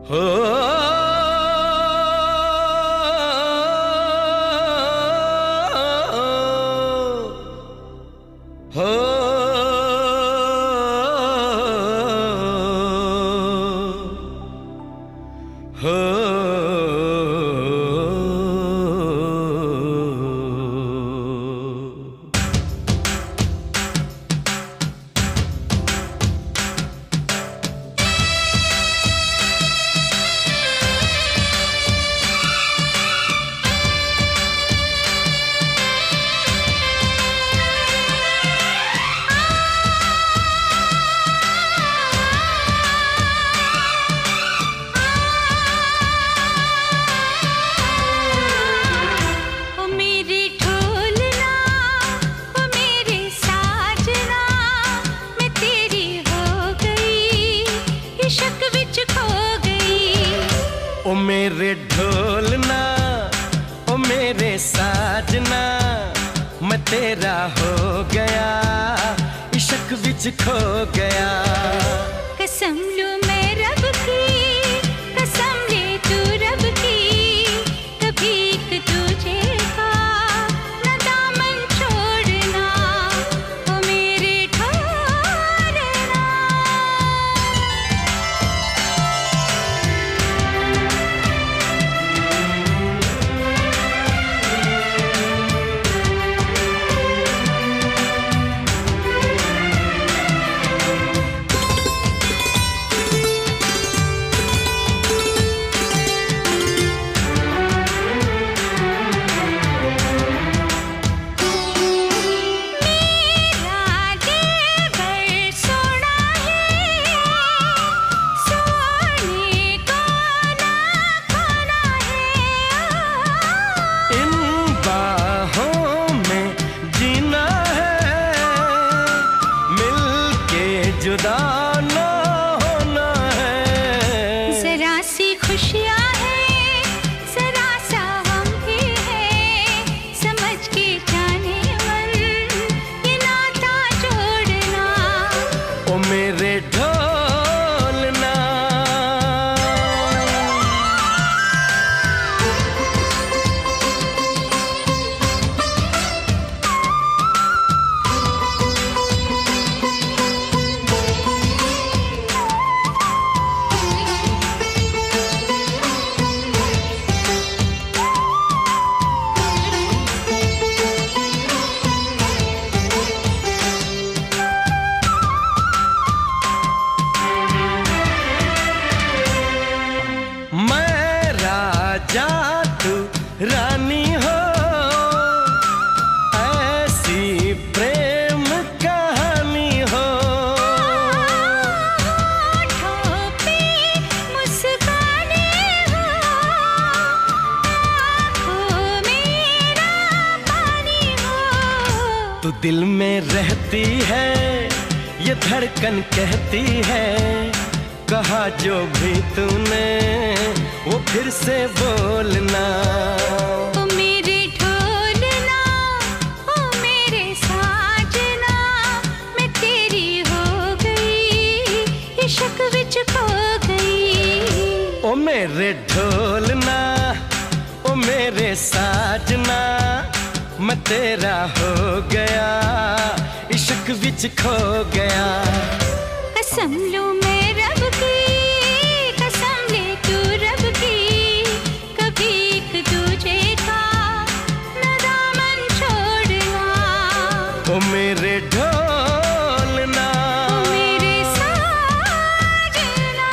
हो हो हो ओ मेरे ढोलना ओ मेरे साजना मैं तेरा हो गया इश्क विच खो गया। कसम लूं मैं रब की कसम ले तू रब की कभी एक तुझे का न दामन छोड़ना ओ मेरे ढोलना। जुदा ना होना है जरा सी खुशियाँ है जरा सा हम भी है समझ के जाने मन ये नाता जोड़ना ओ मेरे ढोलना। जा तू रानी हो ऐसी प्रेम कहानी हो। होठों पे मुस्काने हो आँखों मेरा पानी हो। तू दिल में रहती है ये धड़कन कहती है कहा जो भी तूने वो फिर से बोलना। ओ मेरे ढोलना ओ मेरे साजना मैं तेरी हो गई इश्क विच खो गई। ओ मेरे ढोलना ओ मेरे साजना मैं तेरा हो गया इश्क विच खो गया। कसम लूं मैं रब की कसम ले तू रब की कभी एक तुझे का न दामन छोड़ना ओ मेरे ढोलना ओ मेरे साजना।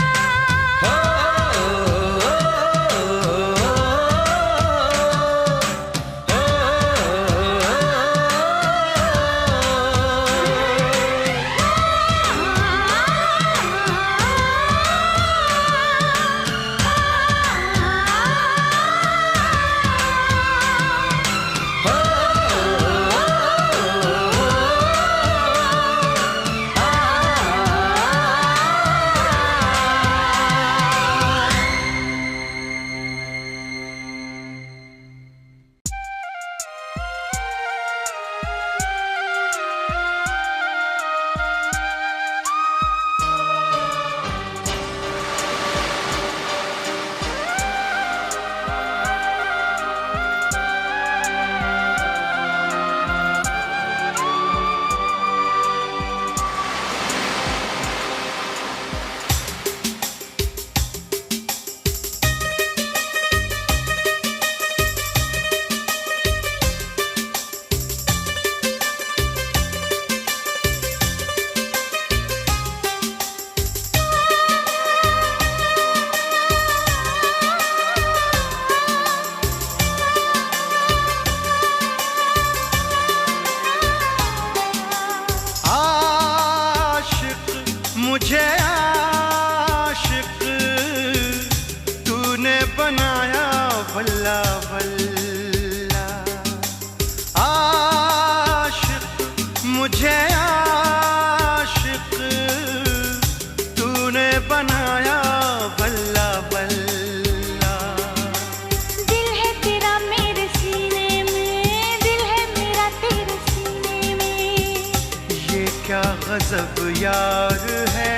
यार है।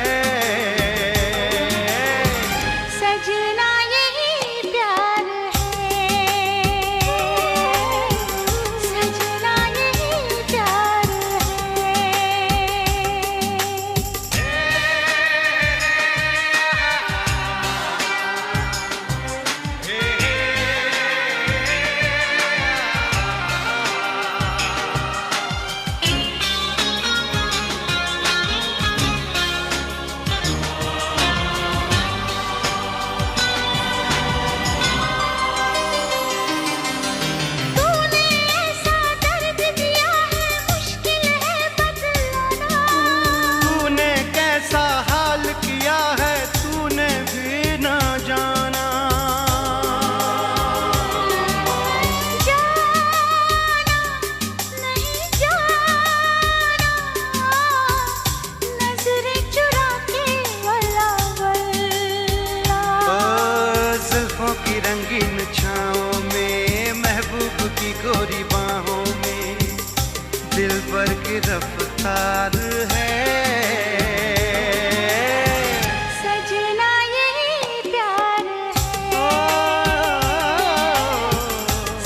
सजना यही प्यार है, सजना यही प्यार गोरी बाहों में दिल भर की रफ्तार है। सजना यही प्यार है,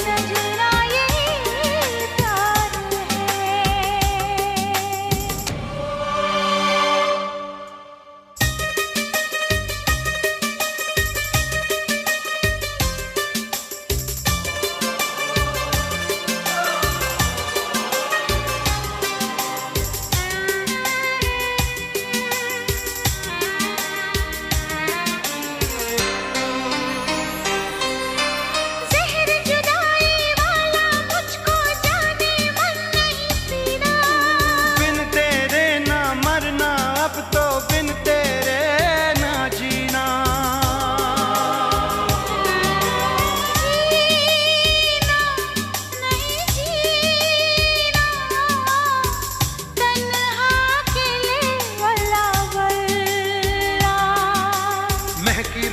सजना यही प्यार है।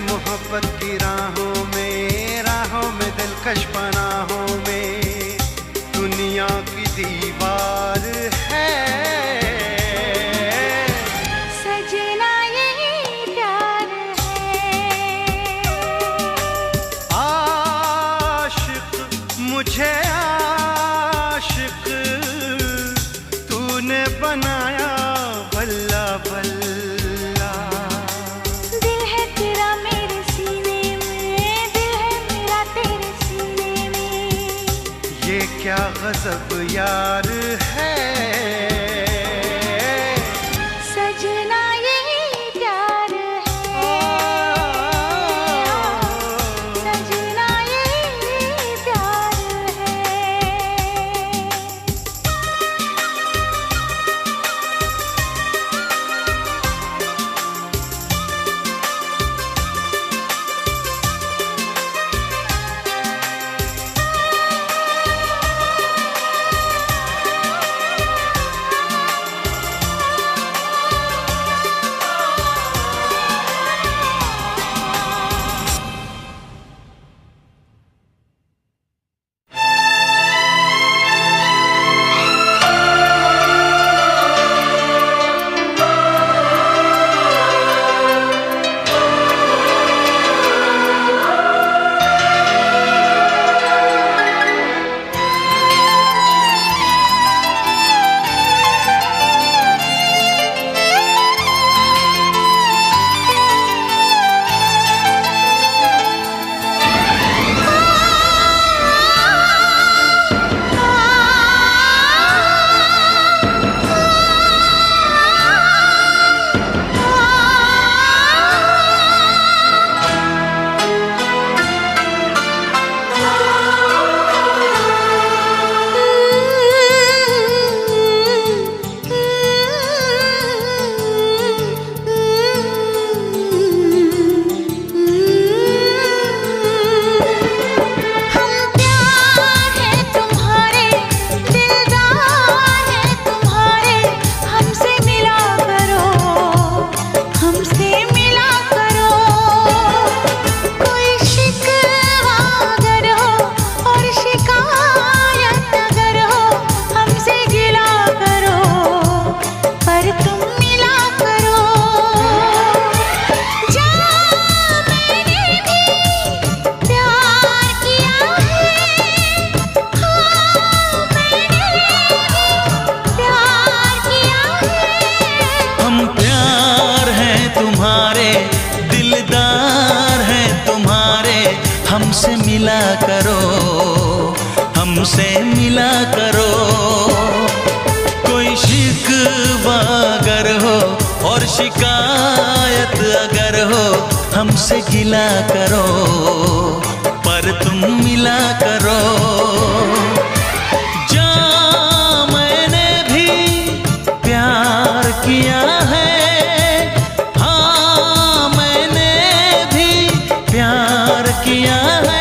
मोहब्बत की राहों में दिलकश पनाहों में दुनिया की दीवार है। सजना यही प्यार है, आशिक मुझे आशिक तूने बनाया भल्ला भल्ला। दिल है तेरा मेरे सीने में, दिल है मेरा तेरे सीने में। ये क्या गजब यार है। सजना यही प्यार है, सजना यही प्यार है। मिला करो, हमसे मिला करो। कोई शिकवा अगर हो और शिकायत अगर हो, हमसे गिला करो, पर तुम मिला करो। जा मैंने भी प्यार किया है, हाँ मैंने भी प्यार किया है।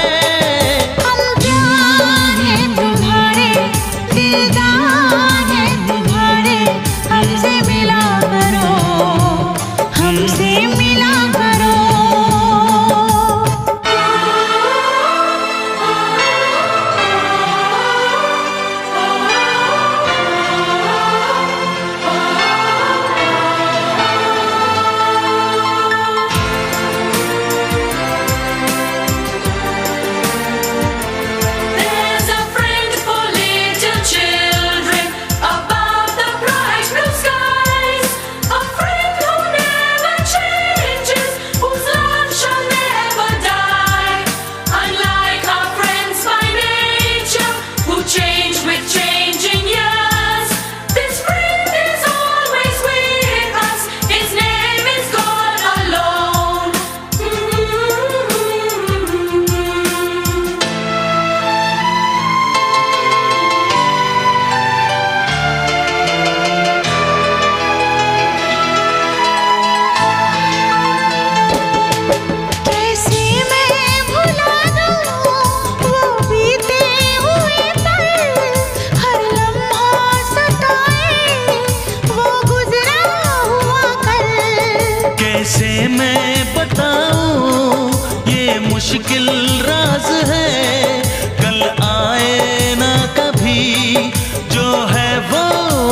कैसे मैं बताऊं ये मुश्किल राज है, कल आए ना कभी, जो है वो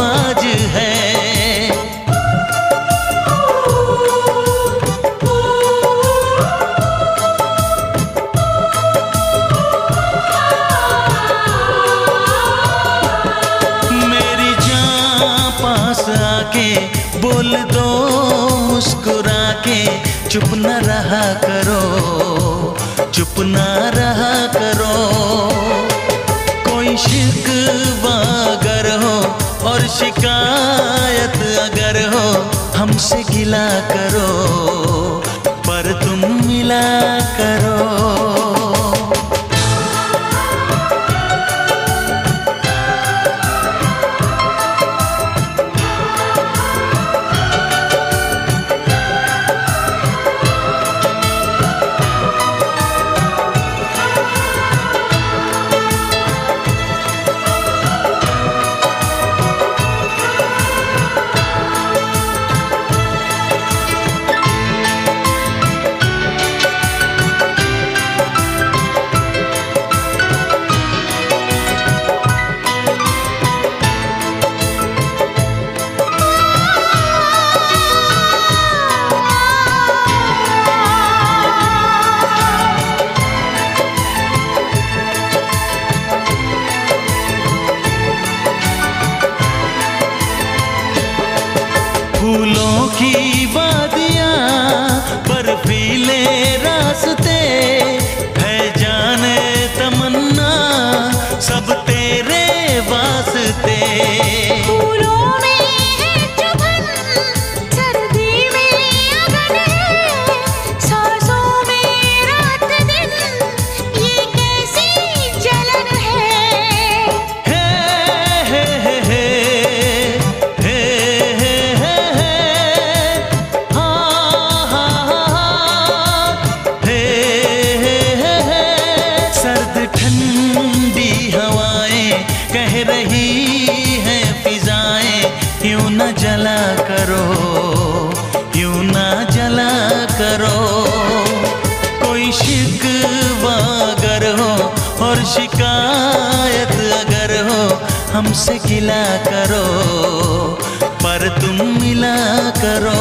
आज है। मेरी जान पास आके बोल दो मुस्कुरा के, चुप न रहा करो, चुप न रहा करो। कोई शिकवा अगर हो और शिकायत अगर हो, हमसे गिला करो, पर तुम मिला करो। फूलों की वादियाँ बर्फीले रास्ते, है जाने तमन्ना सब तेरे वास्ते। फूलों में है चुभन, सर्दी में अगन है, सांसों में रात दिन ये कैसी जलन है। ठंडी हवाएं कह रही हैं फिजाएं, यूं न जला करो, यूं न जला करो। कोई शिकवा अगर हो और शिकायत अगर हो, हमसे गिला करो, पर तुम मिला करो।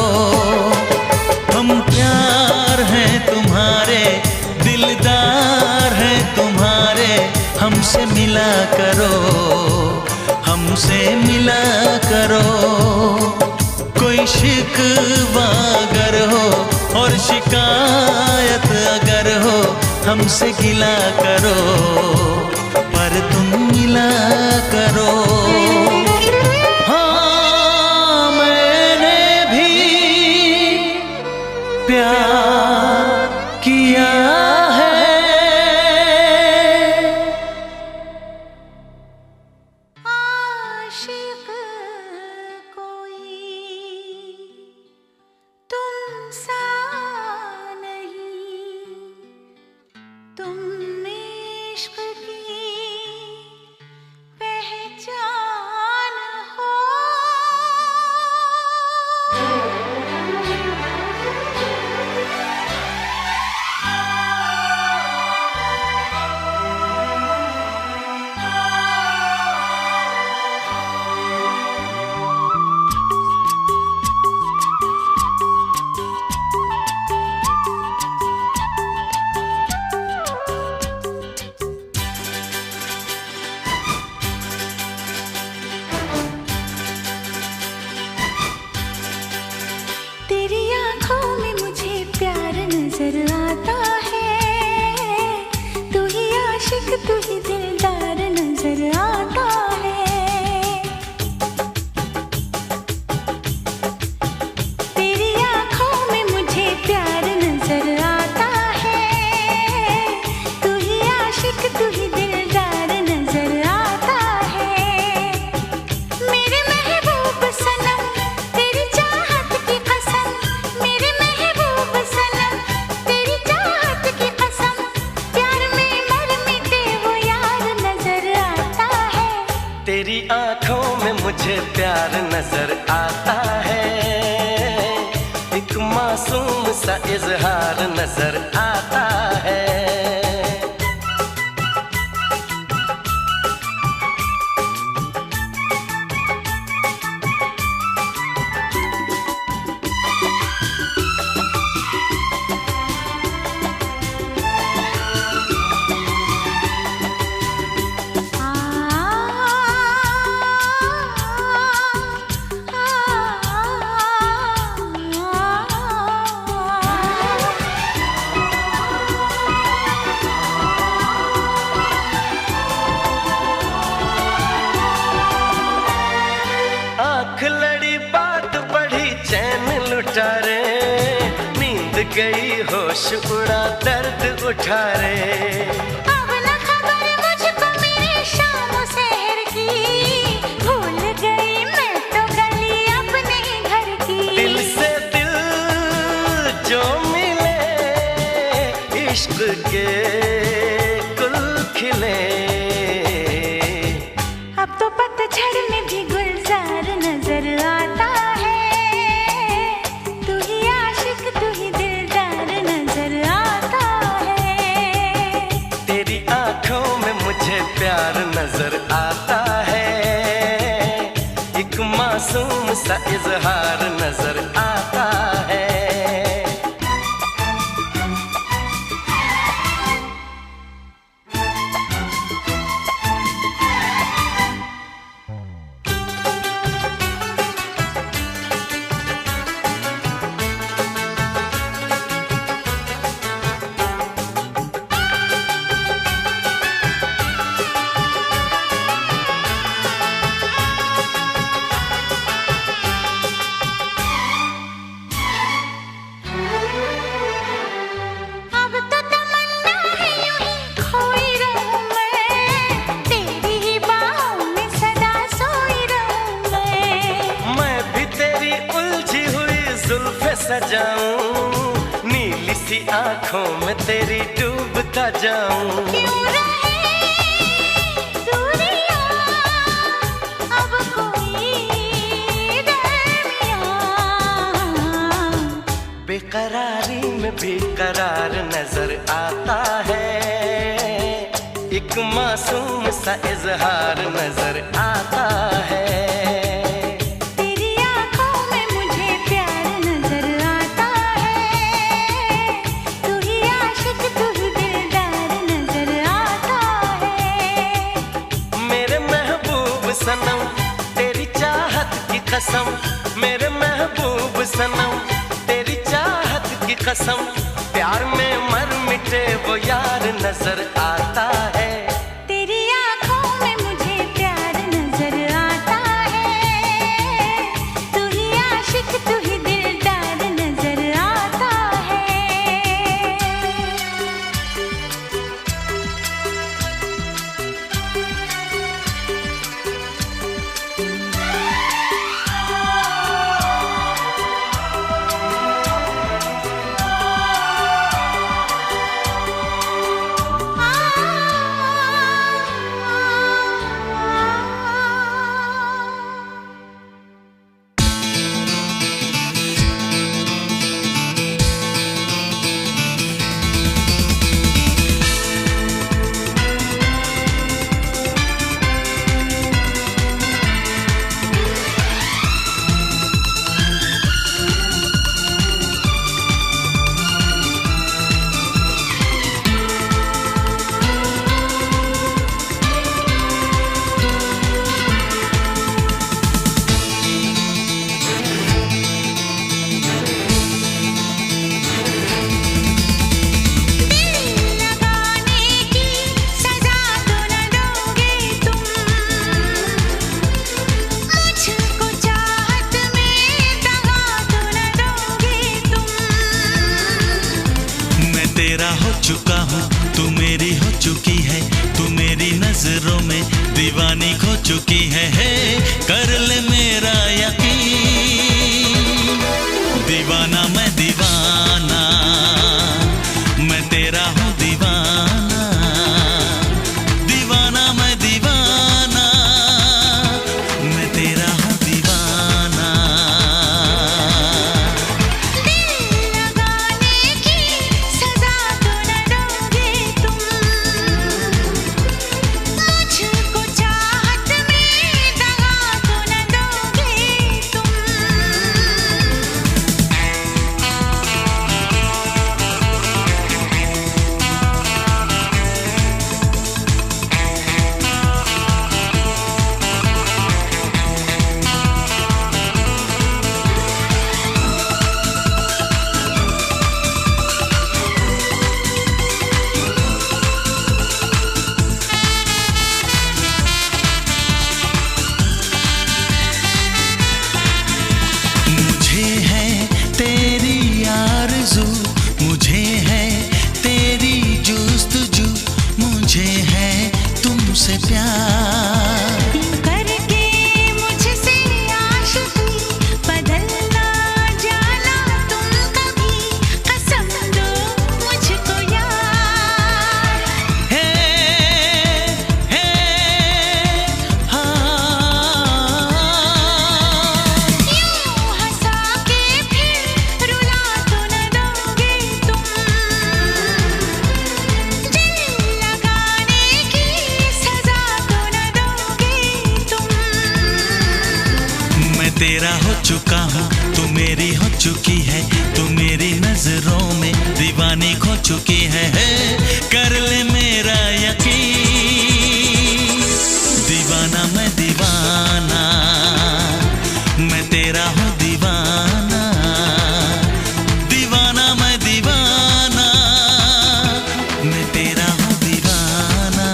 हम प्यार हैं तुम्हारे, दिलदार हैं तुम्हारे, हमसे मिला करो, हमसे मिला करो। कोई शिकवा अगर हो और शिकायत अगर हो, हमसे गिला करो पर तुम मिला करो। हाँ मैंने भी प्यार किया है। आशिक कोई तुम सा नहीं, तुम इश्क की पहचान हो। तेरी आँखों में मुझे प्यार नजर आता है, तू ही आशिक तू ही दिलदार नजर आता है। तेरी आँखों में मुझे प्यार नजर आता है, तू ही आशिक तू ही दिलदार नजर आता है। मेरे महबूब सनम तेरी चाहत की कसम, मेरे महबूब सनम तेरी चाहत की कसम, प्यार में मर मिटे वो यार नजर आता है। तेरी आंखों में मुझे प्यार नजर आता है, एक मासूम सा इजहार नजर आता है। आँख लड़ी बात बढ़ी चैन लुटा रे, नींद गई होश उड़ा दर्द उठा रे। अब न खबर मुझको मेरी शाम शहर की, भूल गई मैं तो गली अपने घर की। दिल से दिल जो मिले इश्क के गुल खिले। अब तो पतझड़ में भी गुलजार नजर आता है, तू ही आशिक तू ही दिलदार नजर आता है। तेरी आंखों में मुझे प्यार नजर आता है, एक मासूम सा इजहार नजर आता है। अब तो तमन्ना है यूं ही खोई रहूं मैं, तेरी ही बाहों में सदा सोई रहूं मैं भी तेरी उलझी हुई जुल्फे सजाऊं, नीली सी आंखों में तेरी डूबता जाऊं। क्यों रहे दूरियां अब कोई दरमियां, बेकरारी में भी करार नजर आता है, एक मासूम सा इजहार नजर आता है। तेरी आँखों में मुझे प्यार नजर आता है, तू ही आशिक तू ही दिलदार नजर आता है। मेरे महबूब सनम तेरी चाहत की कसम, मेरे महबूब सनम तेरी चाहत की कसम, प्यार में मर मिट बैठे वो यार नजर आता है। तेरी आंखों में मुझे प्यार नजर आता है। तू ही आशिक तू ही दिलदार नजर आता है। तेरा हो चुका हूँ, तू मेरी हो चुकी है, तू मेरी नजरों में दीवानी खो चुकी है। कर ले मेरा यकीन, दीवाना मैं दीवाना, मैं तेरा हूँ दीवाना, दीवाना मैं दीवाना, मैं तेरा हूँ दीवाना। मुझे है तेरी जुस्तजू, मुझे है तुमसे प्यार। करके मुझसे आशिकी बदलना जाना तुम कभी, कसम दो मुझको यार। हे यूं हंसा के फिर रुला तो न दोगे तुम, दिल लगाने की सजा तो न दोगे तुम। मैं तेरा हो चुका हूँ, तू मेरी हो चुकी है, तू मेरी नजरों में दीवानी खो चुकी है। कर ले मेरा यकीन, दीवाना मैं दीवाना, मैं तेरा हूँ दीवाना, दीवाना मैं दीवाना, मैं तेरा हूँ दीवाना।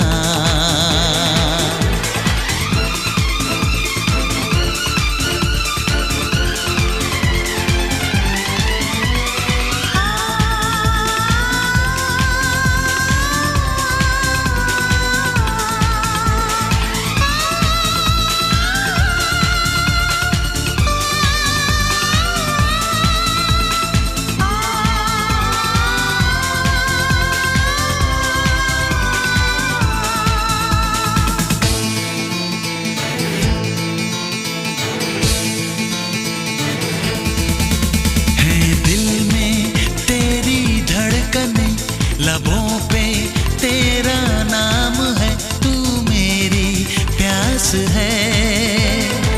लबों पे तेरा नाम है, तू मेरी प्यास है।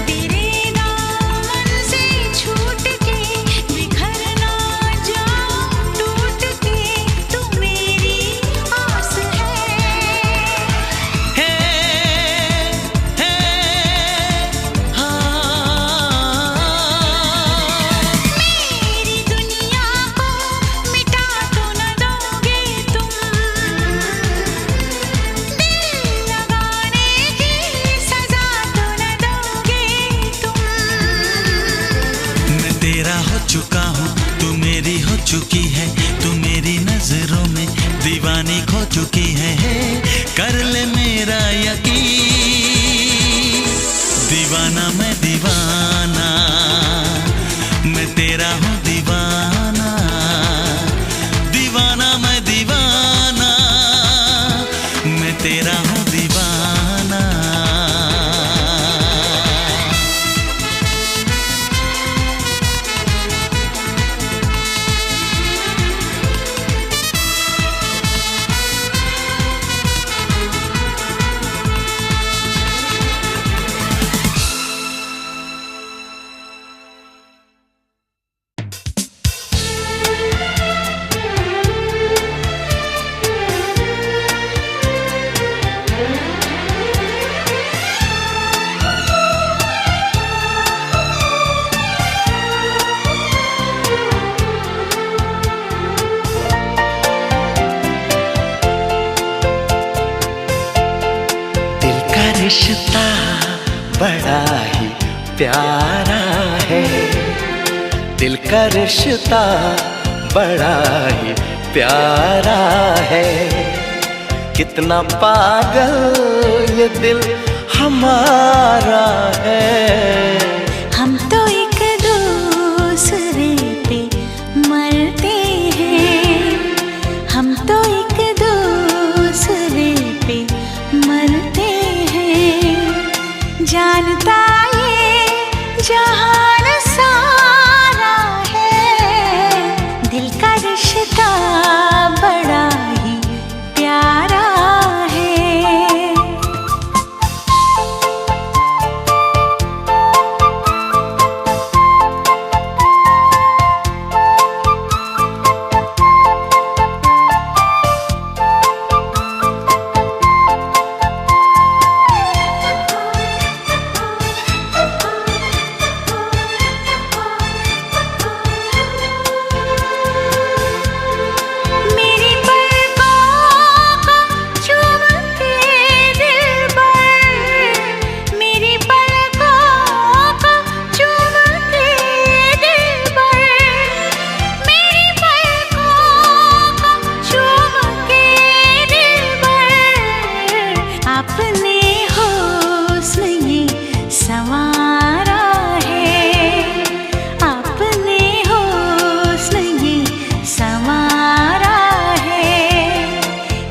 तेरे दामन से छूट के बिखर ना जाऊं टूट के, तू मेरी आस है। मेरी दुनिया को मिटा तो न दोगे तुम, चुकी है, तू मेरी नजरों में दीवानी खो चुकी है। कर ले मेरा यकीन, दीवाना मैं दीवाना, मैं तेरा हूँ दीवाना, दीवाना मैं दीवाना, मैं तेरा हूँ दीवाना। रिश्ता बड़ा ही प्यारा है, दिल का रिश्ता बड़ा ही प्यारा है। कितना पागल ये दिल हमारा है। हम तो एक दूसरे पे मरते हैं, हम तो एक दूसरे पे मरते हैं। जानता ये जहान सारा है, दिल का रिश्ता बड़ा ही प्यारा है।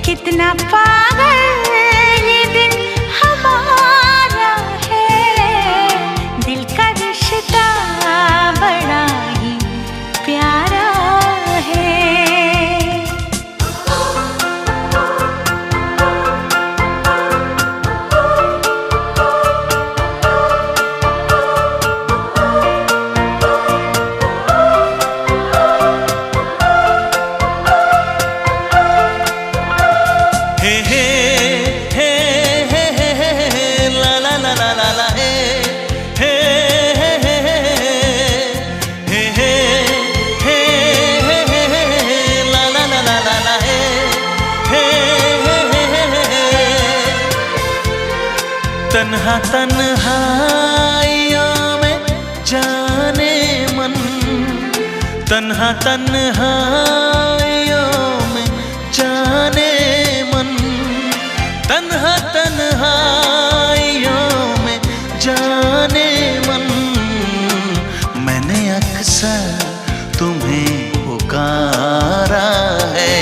कितना पागल ये दिल हमारा है, दिल का रिश्ता बड़ा ही प्यारा है। तन्हा तन्हाइयों में जाने मन, तन्हा तन्हाइयों में जाने मन, तन्हा तन्हाइयों में जाने मन। मैंने अक्सर तुम्हें पुकारा है,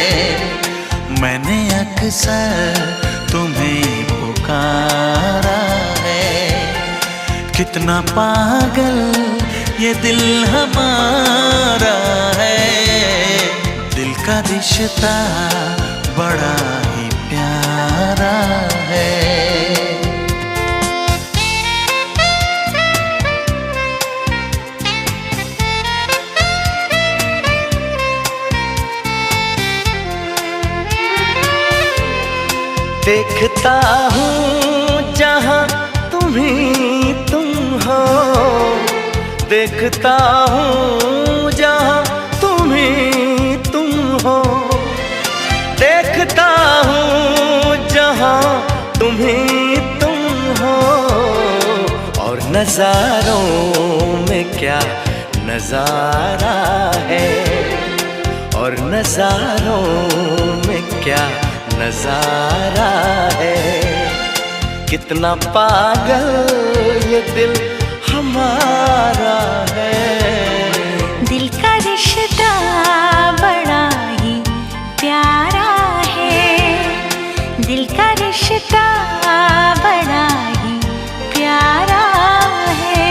मैंने अक्सर तुम्हें पुकारा है। कितना पागल ये दिल हमारा है, दिल का रिश्ता बड़ा ही प्यारा है। देखता हूँ जहाँ तुम ही तुम हो, देखता हूँ जहाँ तुम ही तुम हो, देखता हूँ जहाँ तुम ही तुम हो। और नज़ारों में क्या नज़ारा है, और नजारों में क्या नजारा है, कितना पागल ये दिल हमारा है। दिल का रिश्ता बड़ा ही प्यारा है, दिल का रिश्ता बड़ा ही प्यारा है।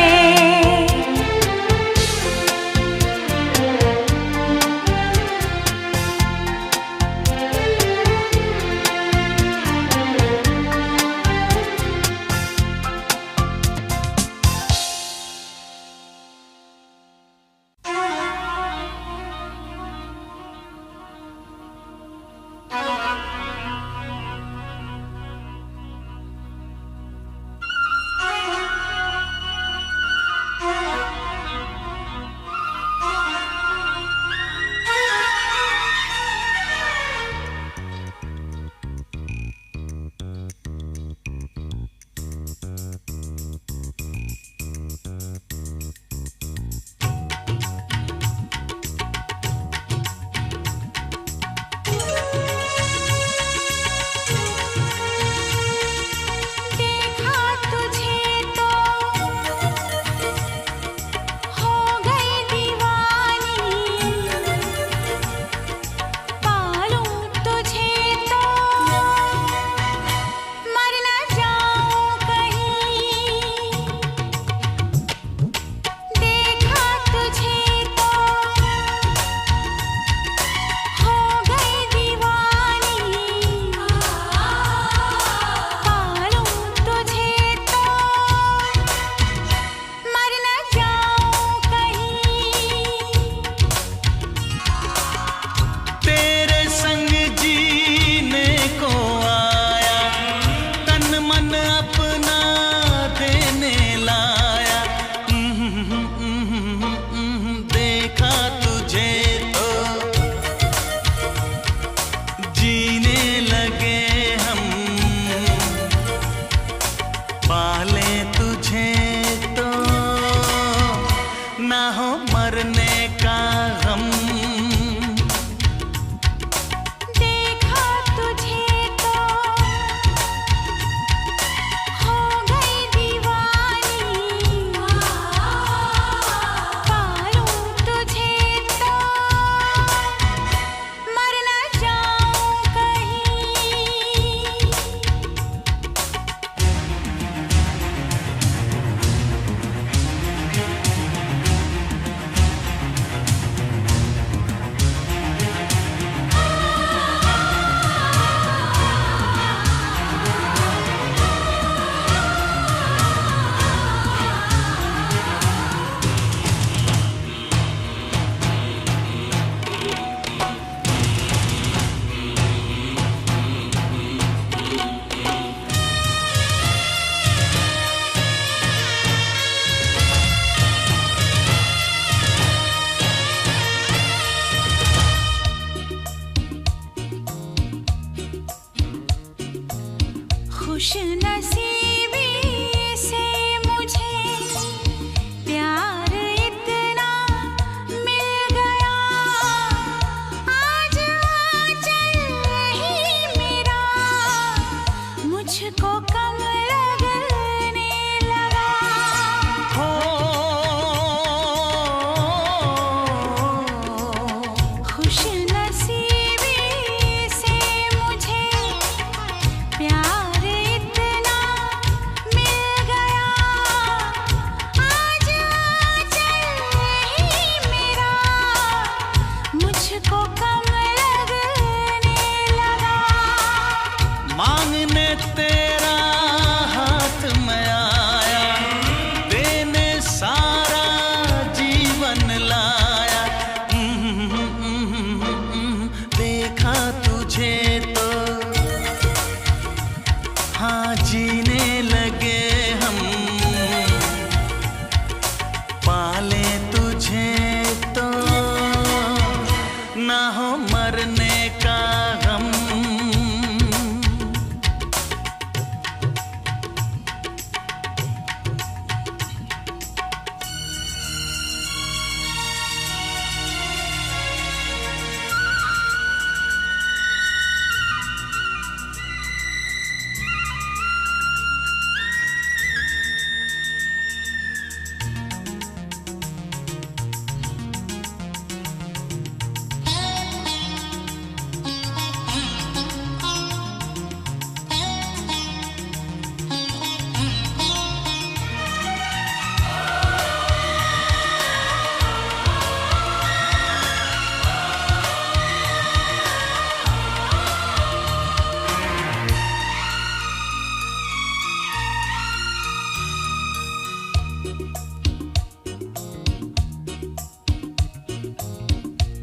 खुशनसीबी से मुझे प्यार इतना मिल गया, आज आंचल ही मेरा मुझको कम लगने लगा। खुशनसीबी से मुझे प्यार मांगने तेरा हाथ में आया, देने सारा जीवन लाया। देखा तुझे तो हाँ जीने लगे हम, पाले तुझे तो ना हो मरने का गम।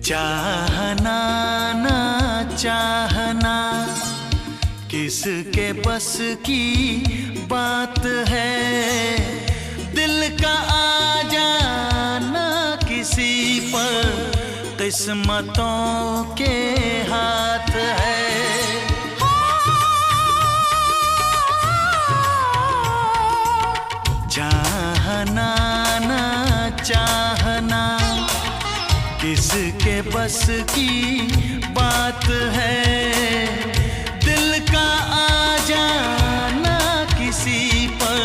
चाहना ना चाहना किसके बस की बात है, दिल का आ जाना किसी पर किस्मतों के हाथ है। चाहना ना चाहना किसके बस की बात है, दिल का आ जाना किसी पर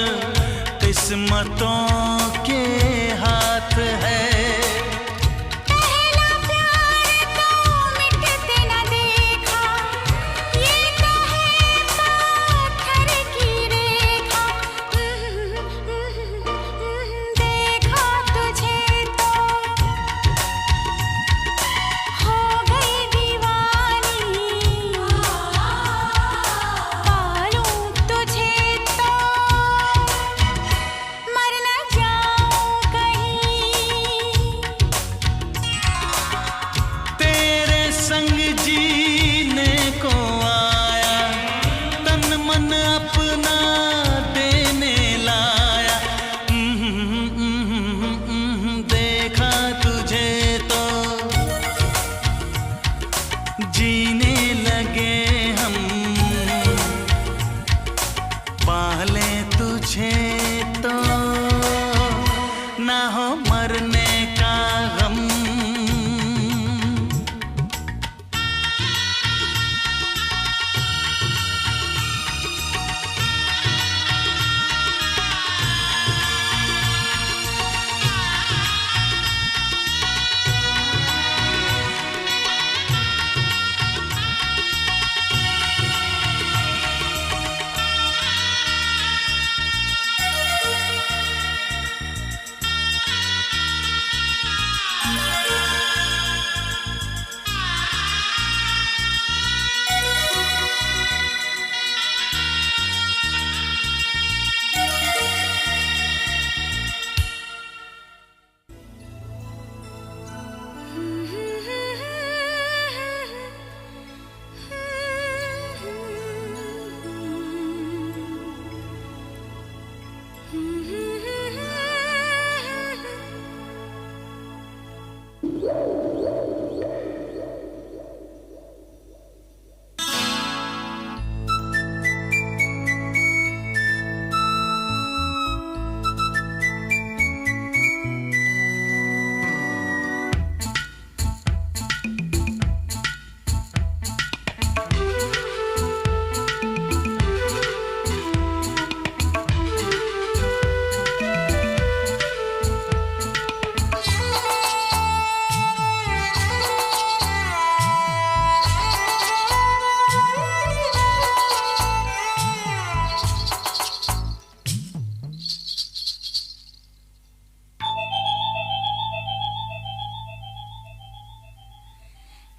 किस्मतों के हाथ है। जीने लगे हम पाले तुझे तो ना हो मरने का गम।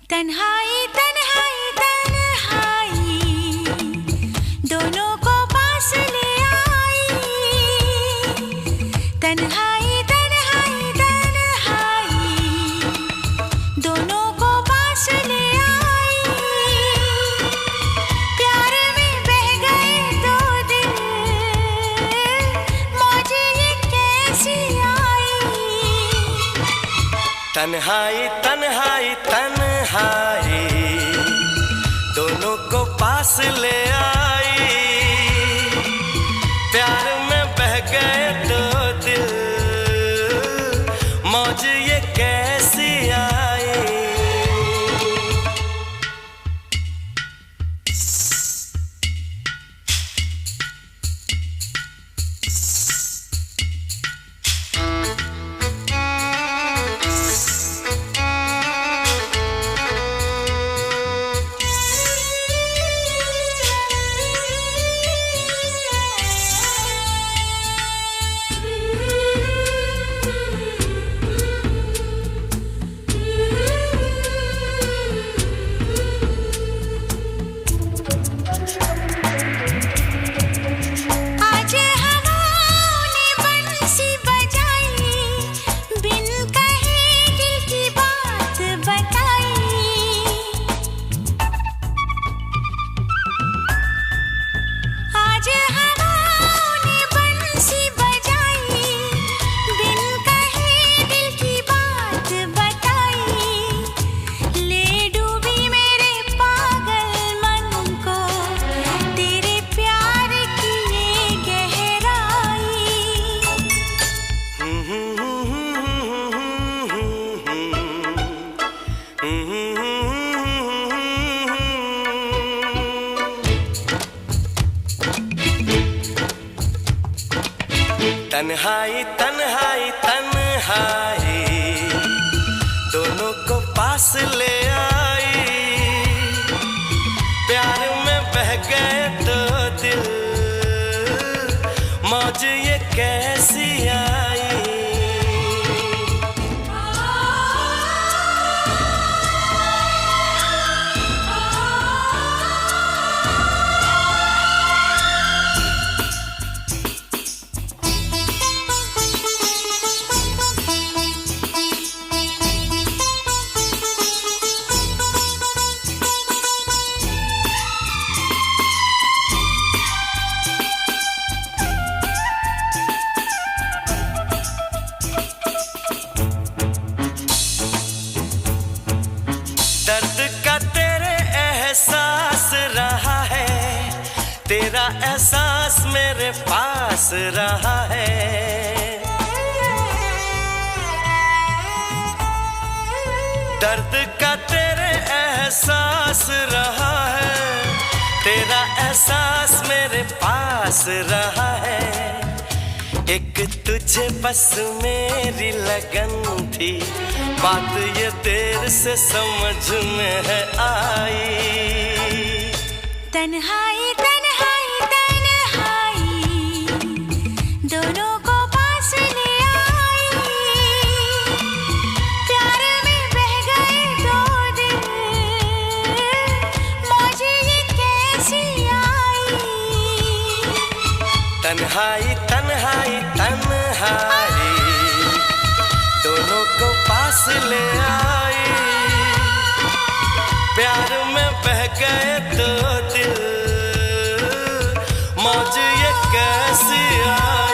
तन्हाई तन्हाई तन्हाई दोनों को पास ले आई। तन्हाई तन्हाई तन्हाई दोनों को पास ले आई। प्यार में बह गए दो दिल, मौज ये कैसी आई। तन्हाई तन्हाई तन्हाई दोनों को पास ले आई। प्यार में बह गए दो दिल, मौज ये कैसी आई। तन्हाई तन्हाई तन्हाई दोनों को पास ले आई, प्यार में बह गए दो दिल, मौज ये कैसी आई। दर्द का तेरे एहसास रहा है, तेरा एहसास मेरे पास रहा है। दर्द का तेरे एहसास रहा है, तेरा एहसास मेरे पास रहा है। एक तुझे बस मेरी लगन थी, बात ये देर से समझ में है आई। तन्हाई तन्हाई तन्हाई दोनों को पास ले आई, प्यार में बह गए दो दिल, मौज ये कैसी आई। तन्हाई तन्हाई तन्हाई दोनों को पास ले आई, प्यार में बह गए दो दिल, मौज ये कैसी आई।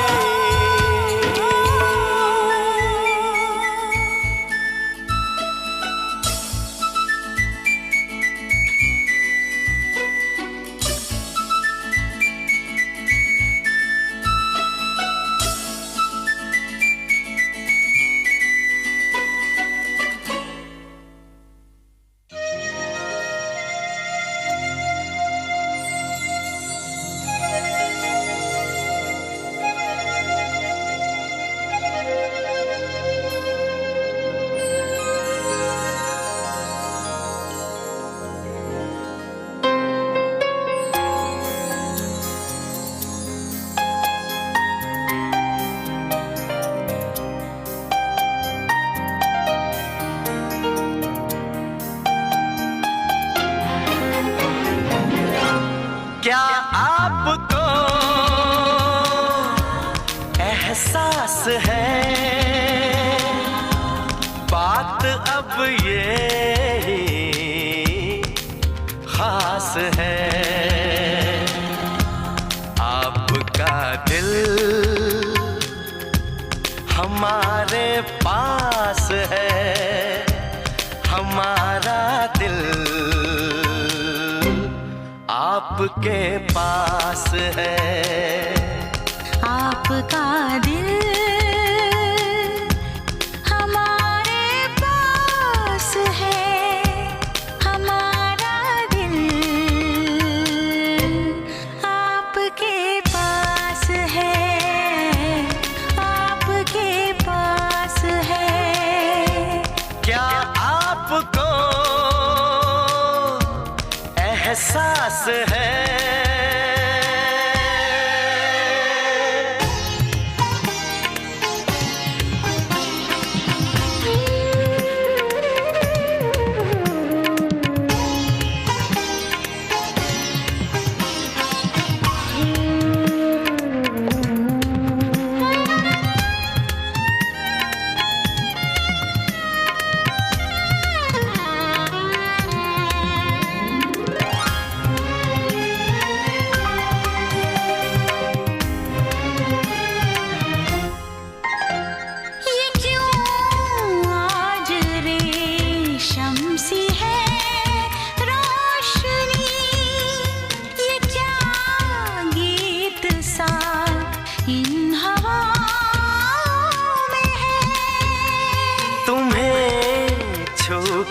क्या आपको एहसास है, बात अब ये खास है। आपका दिल हमारे पास है, हमारा दिल आपके पास है। आपका दिल हमारे पास है, हमारा दिल आपके पास है, आपके पास है। क्या आपको एहसास है,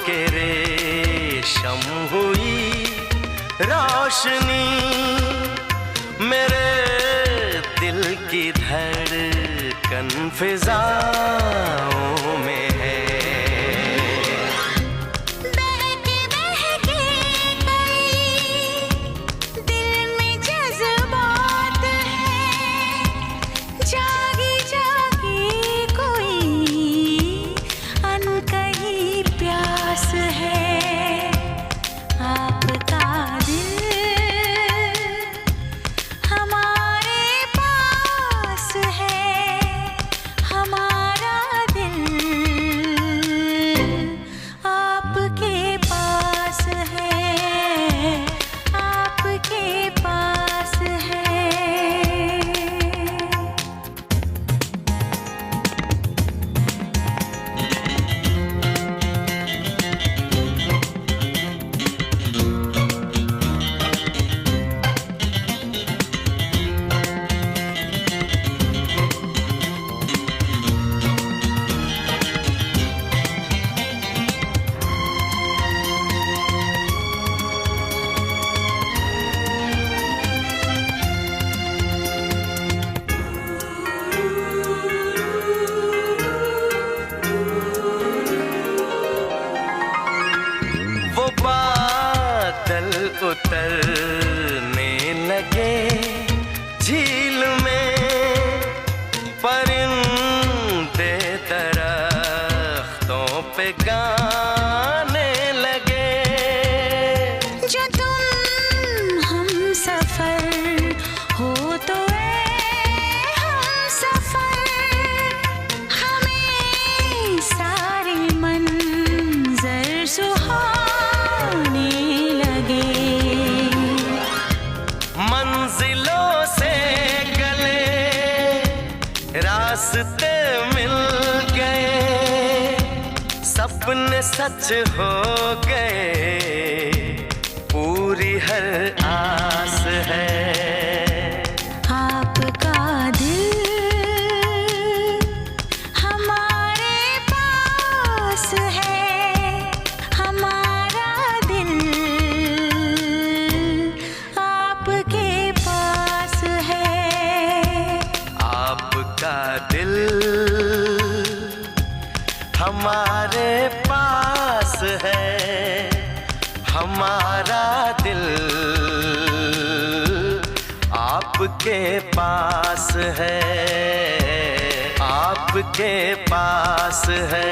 के रेशम हुई रोशनी, मेरे दिल की धड़कन फिजाओं में है। बहके बहके कई दिल में जज्बात है, जागी जागी कोई अनकही प्यास है। आपका दिल हमारे पास है, हमारा दिल आपके पास है, आपके पास है। वो बादल उतरने लगे झील में, परिंदे दरख्तों पे गाने लगे। जो तुम हम सफर हो तो हम सफर, हमें सारे मंजर सुहाने लगे। मंजिलों से गले रास्ते मिल गए, सपने सच हो गए, पूरी हर आस है। आपका दिल हमारे पास है, हमारा दिल आपके पास है। आपका दिल हमारे पास है, हमारा दिल आपके पास है, आपके पास है।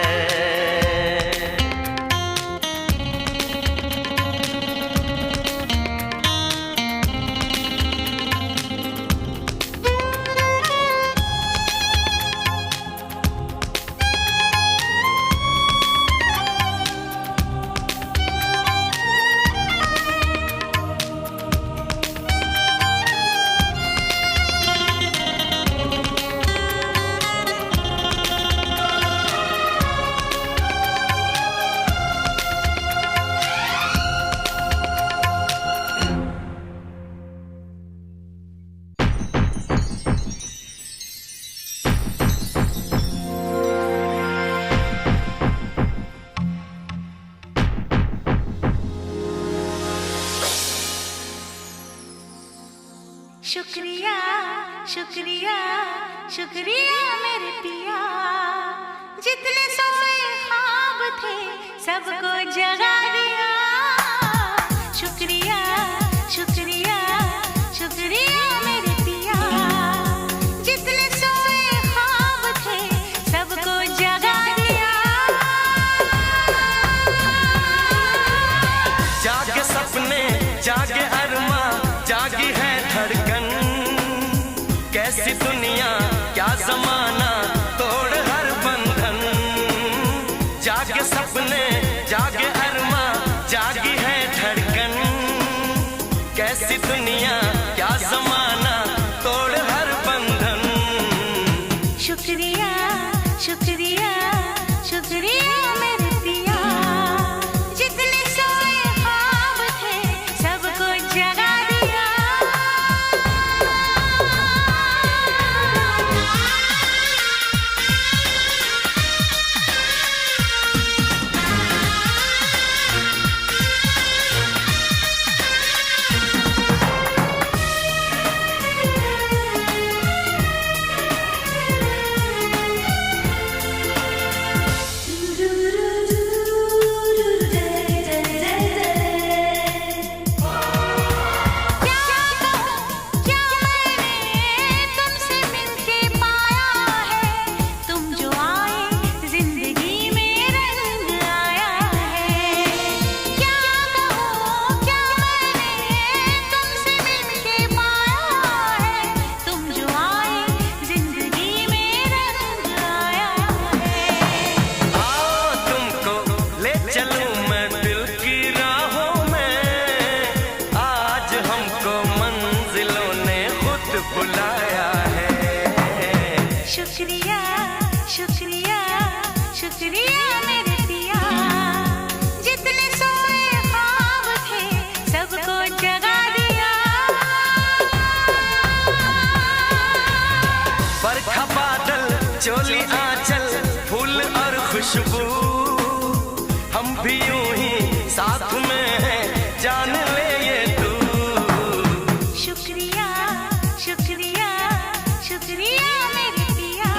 शुक्रिया शुक्रिया शुक्रिया मेरे पिया, जितने सोए ख्वाब थे सबको जगा दिया। शुक्रिया शुक्रिया शुक्रिया मेरे पिया, जितने सोए ख्वाब थे सबको जगा दिया। जागे सपने जागे अरमा, जागी है धड़कन, कैसी दुनिया क्या जमाना, तोड़ हर बंधन। जागे सपने जागे अरमा, जागी है धड़कन, कैसी दुनिया क्या जमाना, तोड़ हर बंधन। शुक्रिया शुक्रिया शुक्रिया मेरे पिया, जितने सोए ख्वाब थे सबको जगा दिया। बुलाया है। शुक्रिया शुक्रिया शुक्रिया मेरे पिया, जितने सोए ख्वाब थे सबको जगा दिया। बरखा बादल चोली आंचल फूल और खुशबू, हम भी यूं ही साथ में हैं, जान ले ये तू। शुक्रिया शुक्रिया शुक्रिया मेरे पिया,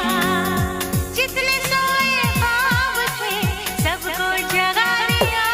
जितने सोए ख्वाब थे सबको जगा दिया।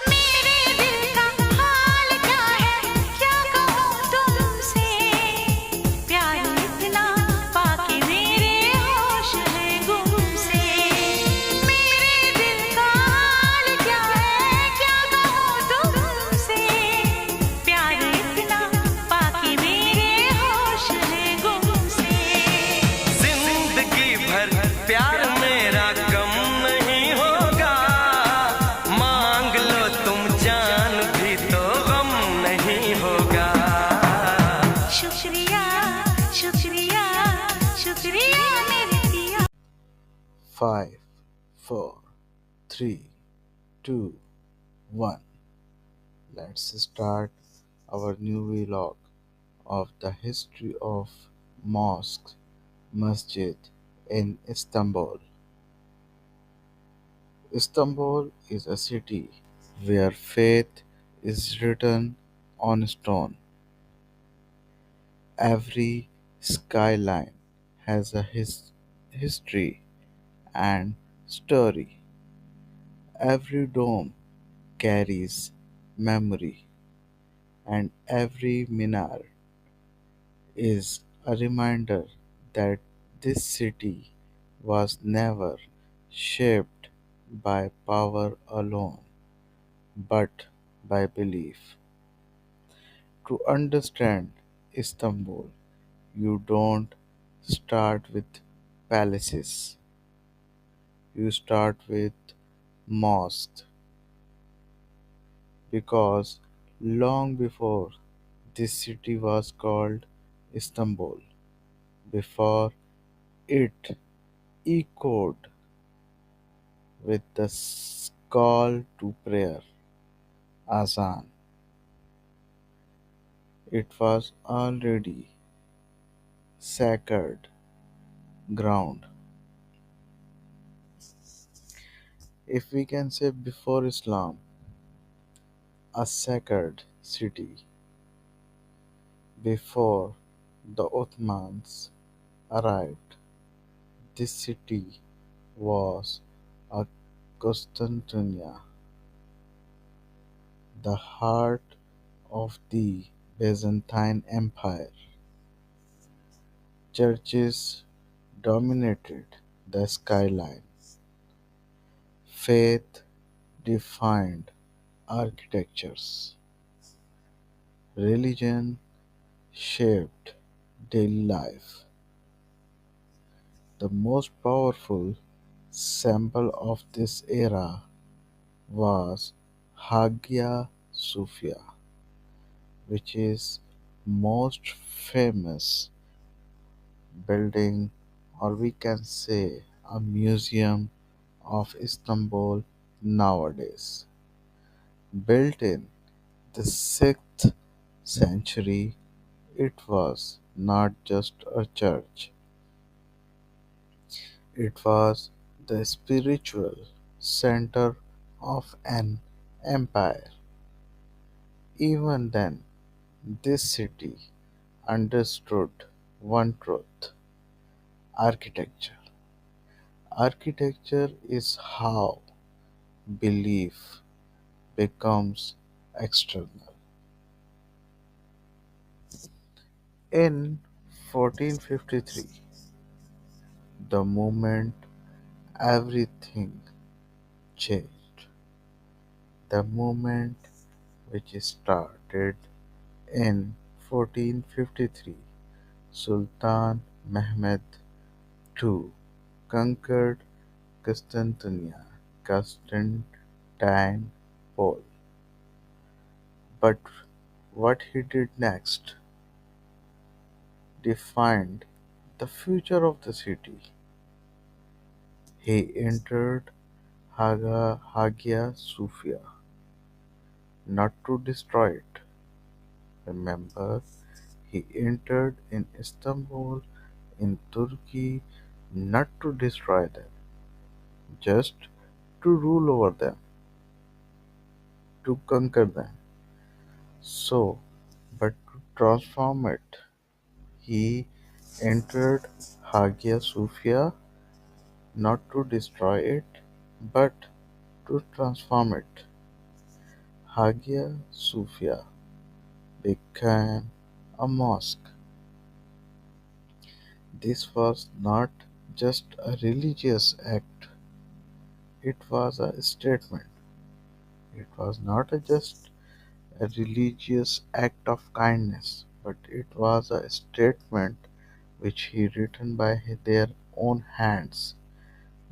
मेरे दिल का हाल क्या है क्या कहूँ तुमसे, प्यार इतना पाके मेरे होश है गुम से। मेरे दिल का हाल क्या है क्या कहूँ तुमसे, प्यार इतना पाके मेरे होश है गुम से। जिंदगी भर प्यार मेरा कम नहीं होगा, मांग लो तुम जान भी तो गम नहीं होगा। शुक्रिया शुक्रिया शुक्रिया मेरे पिया। 5, 4, 3, 2, 1. Let's start our new vlog of the history of mosque masjid in Istanbul. Istanbul is a city where faith is written on stone. Every skyline has a history and story. Every dome carries memory, and every minar is a reminder that this city was never shaped by power alone, but by belief. To understand Istanbul, you don't start with palaces, you start with mosques, because long before this city was called Istanbul, before it echoed with the call to prayer, Azan, it was already sacred ground. If we can say before Islam, a sacred city, before the Ottomans arrived, this city was a Constantinople, the heart of the Byzantine Empire. Churches dominated the skyline. Faith defined architectures. Religion shaped daily life. The most powerful symbol of this era was Hagia Sophia, which is most famous building, or we can say a museum of Istanbul nowadays. Built in the 6th century, it was not just a church, it was the spiritual center of an empire. Even then, this city understood one truth: architecture. Architecture is how belief becomes external. In 1453, the moment everything changed, the moment which started in 1453, Sultan Mehmed II conquered Constantinople. But what he did next defined the future of the city. He entered Hagia Sophia not to destroy it. Remember, he entered in Istanbul in Turkey not to destroy them, just to rule over them, to conquer them. So, but to transform it, he entered Hagia Sophia not to destroy it, but to transform it. Hagia Sophia became a mosque. This was not just a religious act, it was a statement. It was not just a religious act of kindness, but it was a statement which he written by their own hands.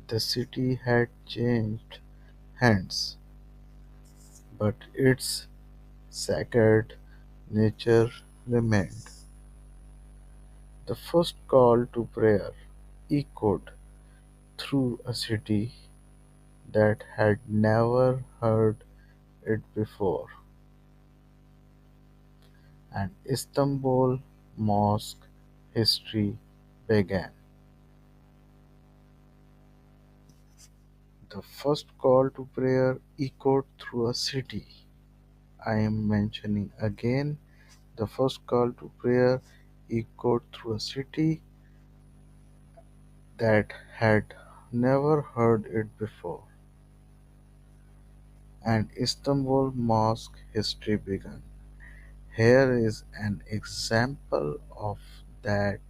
The city had changed hands, but its sacred nature remained. The first call to prayer echoed through a city that had never heard it before, and Istanbul mosque history began. The first call to prayer echoed through a city. I am mentioning again, the first call to prayer echoed through a city that had never heard it before, and Istanbul mosque history began. Here is an example of that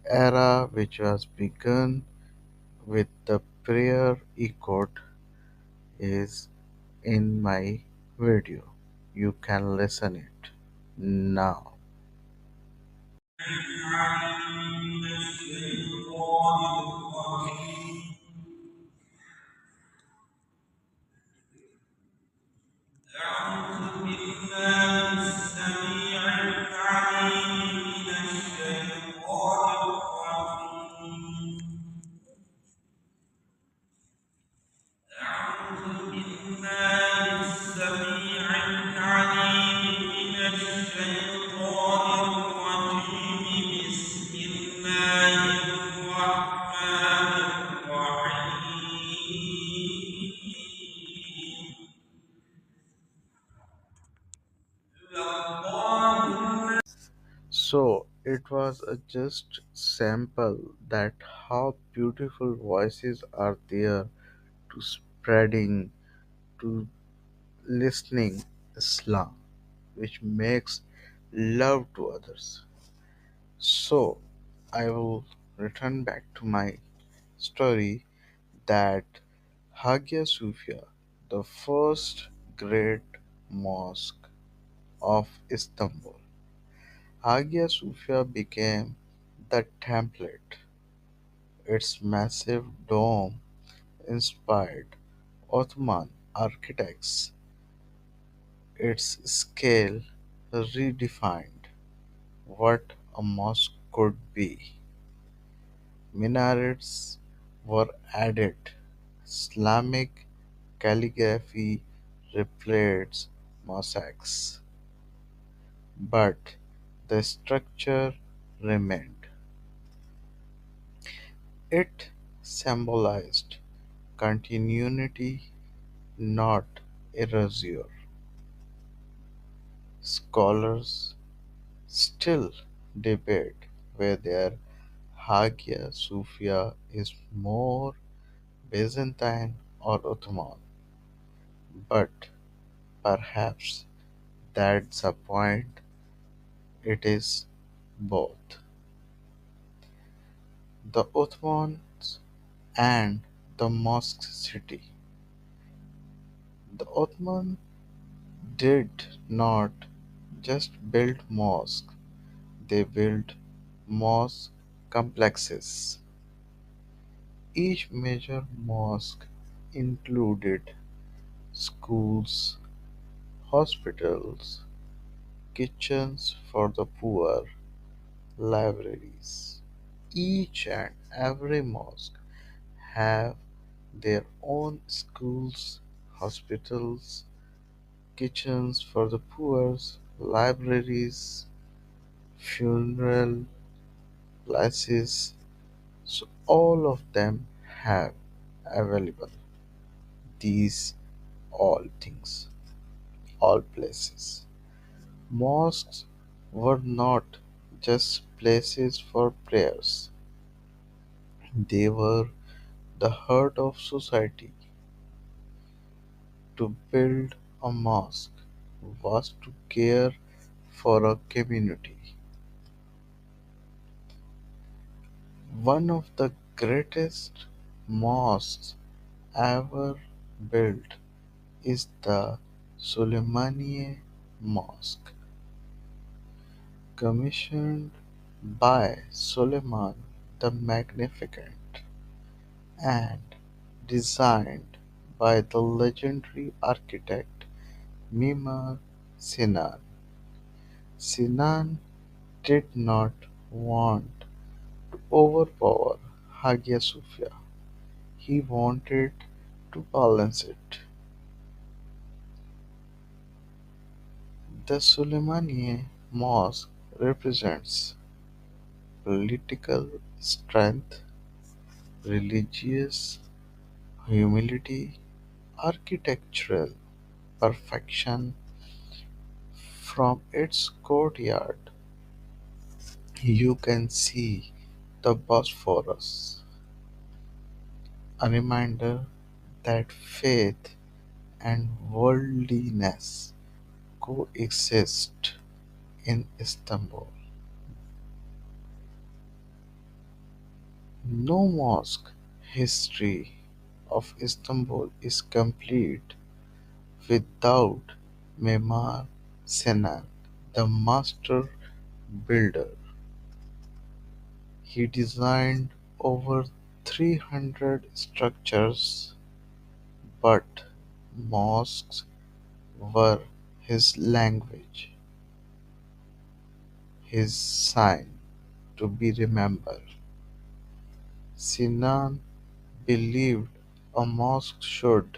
era which was begun with the prayer echoed is in my video. You can listen it now. So it was a just sample that how beautiful voices are there to spreading, to listening Islam, which makes love to others. So I will return back to my story that Hagia Sophia, the first great mosque of Istanbul, Hagia Sophia became the template. Its massive dome inspired Ottoman architects. Its scale redefined what a mosque could be. Minarets were added, Islamic calligraphy replaced mosaics, but the structure remained. It symbolized continuity, not erasure. Scholars still debate whether Hagia Sophia is more Byzantine or Ottoman, but perhaps that's the point. It is both. The Ottomans and the mosque city. The Ottomans did not just build mosques, they built mosque complexes. Each major mosque included schools, hospitals, kitchens for the poor, libraries. Each and every mosque have their own schools, hospitals, kitchens for the poor, libraries, funeral places. So all of them have available these all things, all places. Mosques were not just places for prayers, they were the heart of society. To build a mosque was to care for a community. One of the greatest mosques ever built is the Suleymaniye Mosque, commissioned by Suleiman the Magnificent and designed by the legendary architect Mimar Sinan. Sinan did not want to overpower Hagia Sophia, he wanted to balance it. The Suleymaniye Mosque represents political strength, religious humility, architectural perfection. From its courtyard you can see the Bosphorus, a reminder that faith and worldliness coexist in Istanbul. No mosque history of Istanbul is complete without Mimar Sinan, the master builder. He designed over 300 structures, but mosques were his language, his sign to be remembered. Sinan believed a mosque should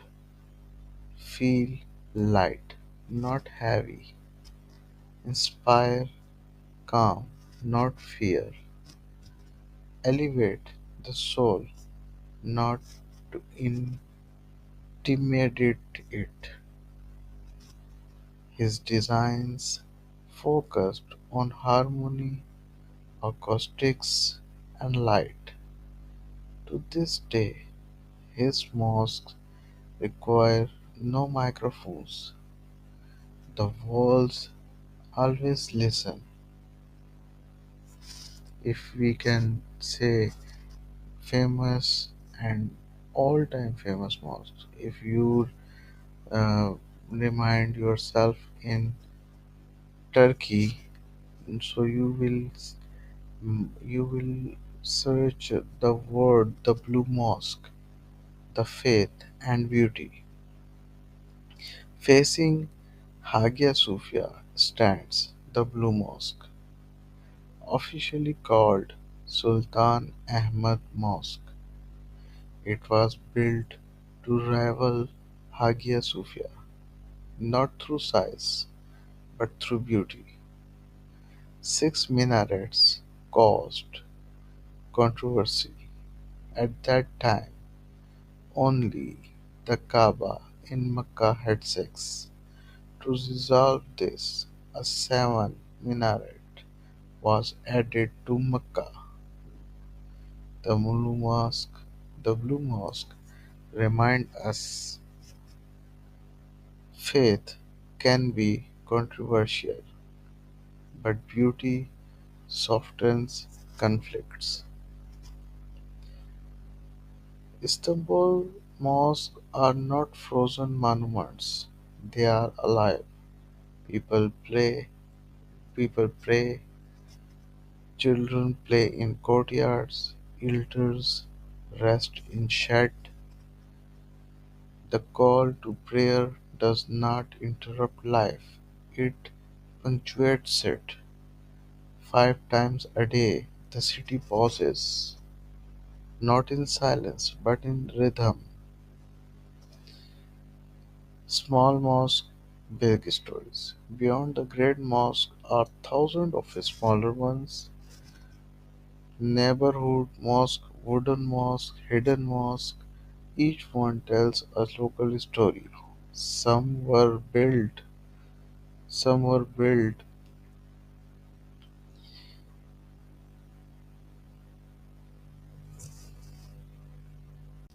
feel light, not heavy, inspire calm, not fear, elevate the soul, not to intimidate it. His designs focused on harmony, acoustics, and light. To this day, his mosques require no microphones. The walls always listen. If we can say famous and all-time famous mosques, if you uh, remind yourself in Turkey, so you will search the word the blue mosque, the faith and beauty. Facing Hagia Sophia stands the Blue Mosque, officially called Sultan Ahmad Mosque. It was built to rival Hagia Sophia, not through size but through beauty. Six minarets caused controversy. At that time, only the Kaaba in Mecca had six. To resolve this, a seven minaret was added to Mecca. The Blue Mosque reminds us faith can be controversial, but beauty softens conflicts. Istanbul mosques are not frozen monuments, they are alive. People play, people pray, children play in courtyards, elders rest in shade. The call to prayer does not interrupt life, it punctuates it. 5 times a day the city pauses, not in silence but in rhythm. Small mosques, big stories. Beyond the great mosque are thousands of smaller ones: neighborhood mosque, wooden mosque, hidden mosque. Each one tells a local story. Some were built, some were built,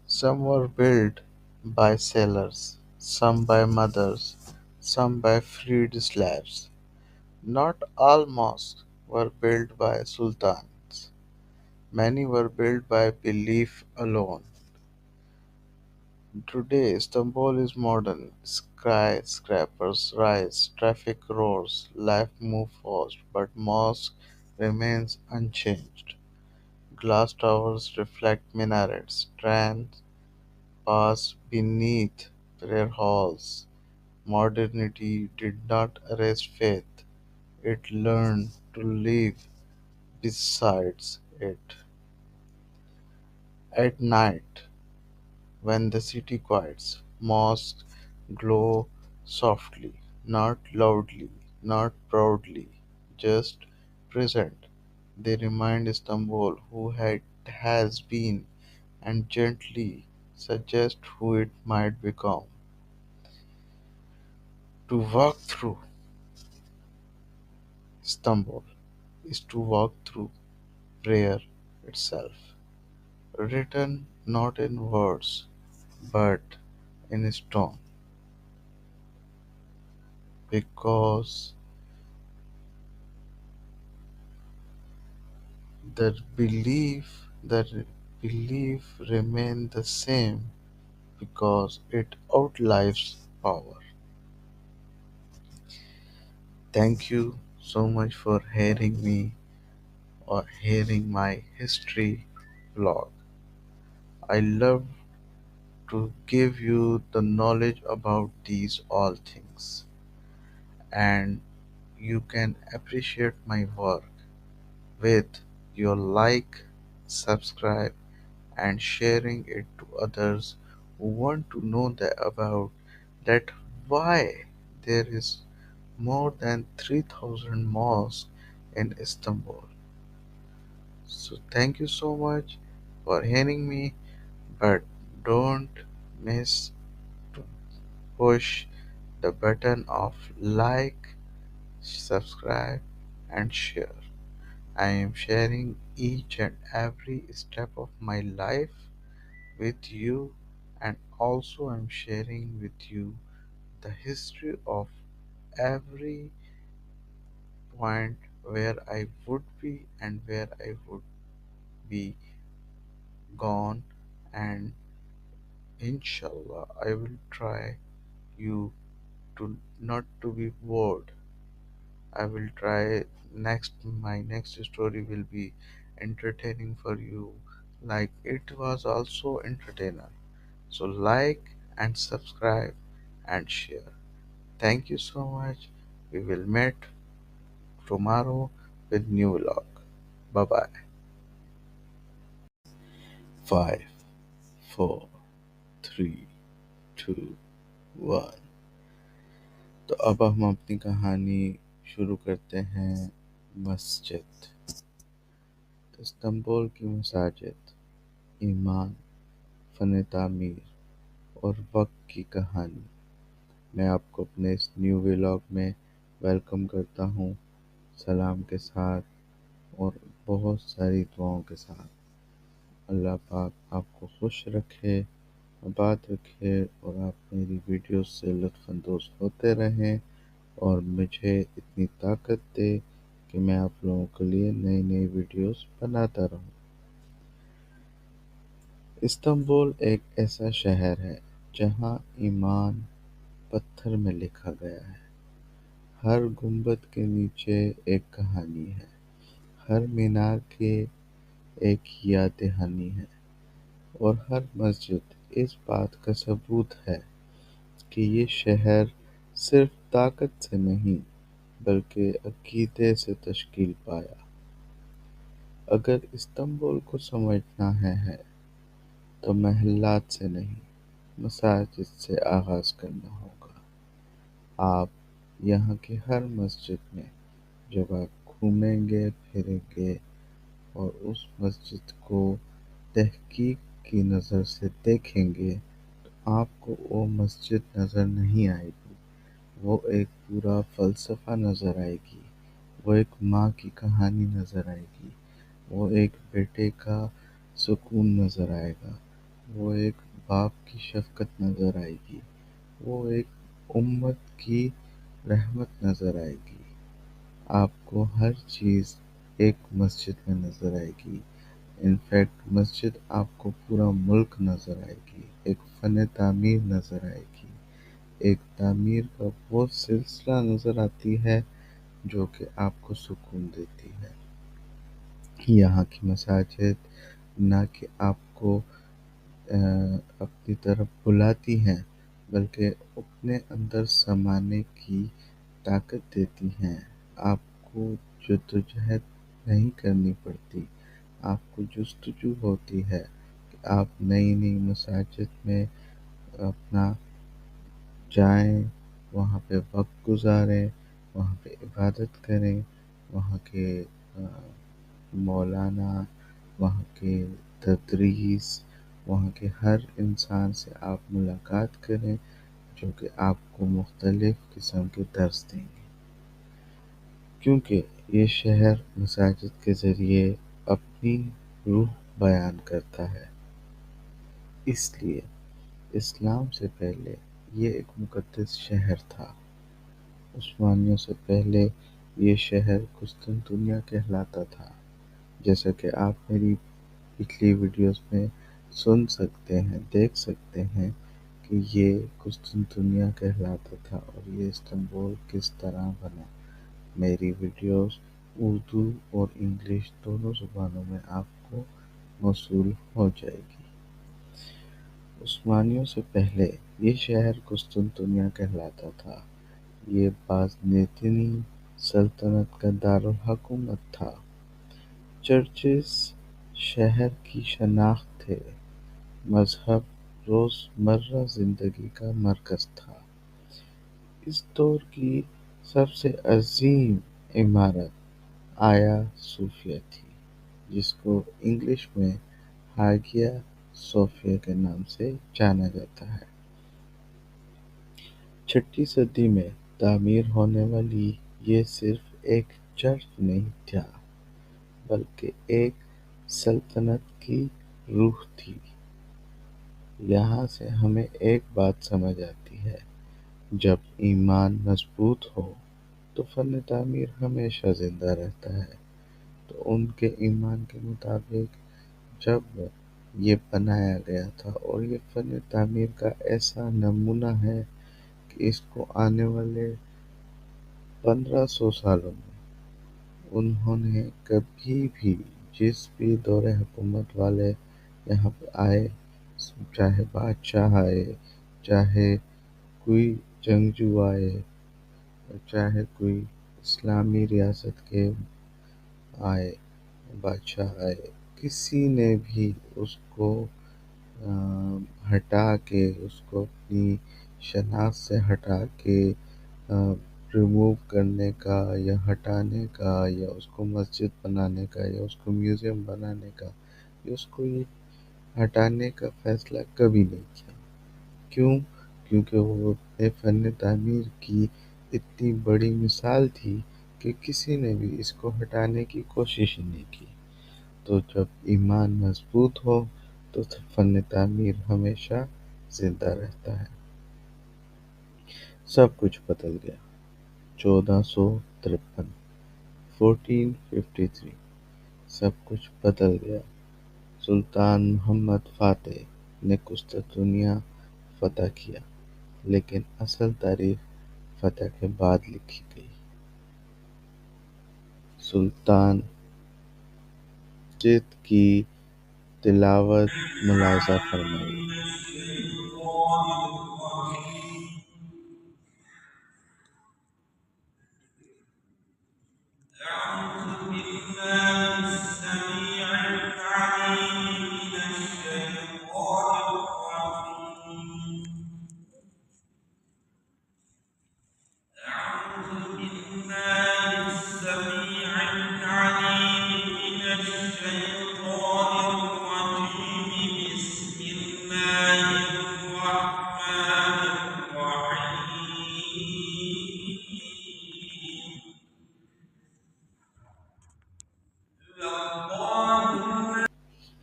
some were built by sailors, some by mothers, some by freed slaves. Not all mosques were built by sultans. Many were built by belief alone. Today Istanbul is modern: skyscrapers rise, traffic roars, life moves fast, but mosque remains unchanged. Glass towers reflect minarets, trains pass beneath prayer halls. Modernity did not erase faith, it learned to live beside it. At night, when the city quiets, mosques glow softly, not loudly, not proudly, just present. They remind Istanbul who has been and gently suggest who it might become. To walk through Istanbul is to walk through prayer itself, written not in words but in stone, because the belief remains the same because it outlives power. Thank you so much for hearing me or hearing my history vlog. I love to give you the knowledge about these all things, and you can appreciate my work with your like, subscribe, and sharing it to others who want to know about that why there is more than 3000 mosques in Istanbul. So thank you so much for hearing me, but don't miss to push the button of like, subscribe, and share. I am sharing each and every step of my life with you, and also I'm sharing with you the history of every point where I would be and where I would be gone, and inshallah I will try you to not to be bored. I will try next my next story will be entertaining for you like it was also entertainer. So like and subscribe and share. Thank you so much. We will meet tomorrow with new vlog. Bye bye. 5, 4, 3, 2, 1। तो अब हम अपनी कहानी शुरू करते हैं। मस्जिद। तो इस्तांबुल की मसाजिद, ईमान, फ़न तामीर और वक्त की कहानी। मैं आपको अपने इस न्यू व्लॉग में वेलकम करता हूँ, सलाम के साथ। और बहुत सारी दुआओं के साथ। अल्लाह पाक आपको खुश रखे, आबाद रखे और आप मेरी वीडियोस से लुत्फ़अंदोज़ होते रहें और मुझे इतनी ताकत दे कि मैं आप लोगों के लिए नई नई वीडियोस बनाता रहूं। इस्तांबुल एक ऐसा शहर है जहां ईमान पत्थर में लिखा गया है। हर गुंबद के नीचे एक कहानी है, हर मीनार के एक याद दहानी है और हर मस्जिद इस बात का सबूत है कि ये शहर सिर्फ ताकत से नहीं बल्कि अकीदे से तश्कील पाया। अगर इस्तांबुल को समझना है तो महल्लात से नहीं, मसाजिद से आगाज़ करना होगा। आप यहाँ की हर मस्जिद में जब आप घूमेंगे फिरेंगे और उस मस्जिद को तहकीक की नज़र से देखेंगे तो आपको वो मस्जिद नज़र नहीं आएगी, वो एक पूरा फ़लसफ़ा नज़र आएगी, वो एक माँ की कहानी नज़र आएगी, वो एक बेटे का सुकून नज़र आएगा, वो एक बाप की शफ़क़त नज़र आएगी, वो एक उम्मत की रहमत नज़र आएगी। आपको हर चीज़ एक मस्जिद में नज़र आएगी। इनफैक्ट मस्जिद आपको पूरा मुल्क नज़र आएगी, एक फ़न तामीर नज़र आएगी, एक तामीर का वो सिलसिला नज़र आती है जो कि आपको सुकून देती है। यहाँ की मसाजिद ना कि आपको अपनी तरफ बुलाती हैं बल्कि अपने अंदर समाने की ताकत देती हैं। आपको जद्दोजहद नहीं करनी पड़ती, आपको जुस्तजू होती है कि आप नई नई मसाजिद में अपना जाएं, वहाँ पे वक्त गुजारें, वहाँ पे इबादत करें, वहाँ के मौलाना, वहाँ के तदरीस, वहाँ के हर इंसान से आप मुलाकात करें जो कि आपको मुख्तलिफ़ किस्म के दर्स देंगे। क्योंकि ये शहर मसाजिद के ज़रिए अपनी रूह बयान करता है, इसलिए इस्लाम से पहले ये एक मुक़द्दस शहर था। उस्मानियों से पहले ये शहर कुस्तुनतुनिया कहलाता था। जैसा कि आप मेरी पिछली वीडियोस में सुन सकते हैं, देख सकते हैं कि ये कुस्तुनतुनिया कहलाता था और ये इस्तांबुल किस तरह बना। मेरी वीडियोस उर्दू और इंग्लिश दोनों ज़ुबानों में आपको मौसूल हो जाएगी। उस्मानियों से पहले ये शहर कुस्तुनतुनिया कहलाता था। ये बाज़नीतीनी सल्तनत का दारुल हुकूमत था। चर्चेस शहर की शनाख्त थे, मज़हब रोज़मर्रा ज़िंदगी का मरकज़ था। इस दौर की सबसे अज़ीम इमारत आया सोफिया थी, जिसको इंग्लिश में हागिया सोफिया के नाम से जाना जाता है। 6वीं सदी में तामीर होने वाली ये सिर्फ एक चर्च नहीं था बल्कि एक सल्तनत की रूह थी। यहाँ से हमें एक बात समझ आती है, जब ईमान मजबूत हो तो फ़न तामीर हमेशा ज़िंदा रहता है। तो उनके ईमान के मुताबिक जब ये बनाया गया था और ये फ़न तामीर का ऐसा नमूना है कि इसको आने वाले 1500 सालों में उन्होंने कभी भी जिस भी दौरे हुकूमत वाले यहाँ पे आए, चाहे बादशाह आए, चाहे कोई जंगजू आए, चाहे कोई इस्लामी रियासत के आए, बादशाह आए, किसी ने भी उसको हटा के, उसको अपनी शनाख्त से हटा के रिमूव करने का या हटाने का या उसको मस्जिद बनाने का या उसको म्यूज़ियम बनाने का या उसको ये हटाने का फ़ैसला कभी नहीं किया। क्यों? क्योंकि वो अपने फ़न तामीर की इतनी बड़ी मिसाल थी कि किसी ने भी इसको हटाने की कोशिश ही नहीं की। तो जब ईमान मजबूत हो तो फन तामीर हमेशा जिंदा रहता है। सब कुछ बदल गया। 1453, 1453, सब कुछ बदल गया। सुल्तान मोहम्मद फातेह ने कुस्तुननिया फतह किया, लेकिन असल तारीख फतह के बाद लिखी गई। सुल्तान जिद की तिलावत मुलाजा फरमाइए।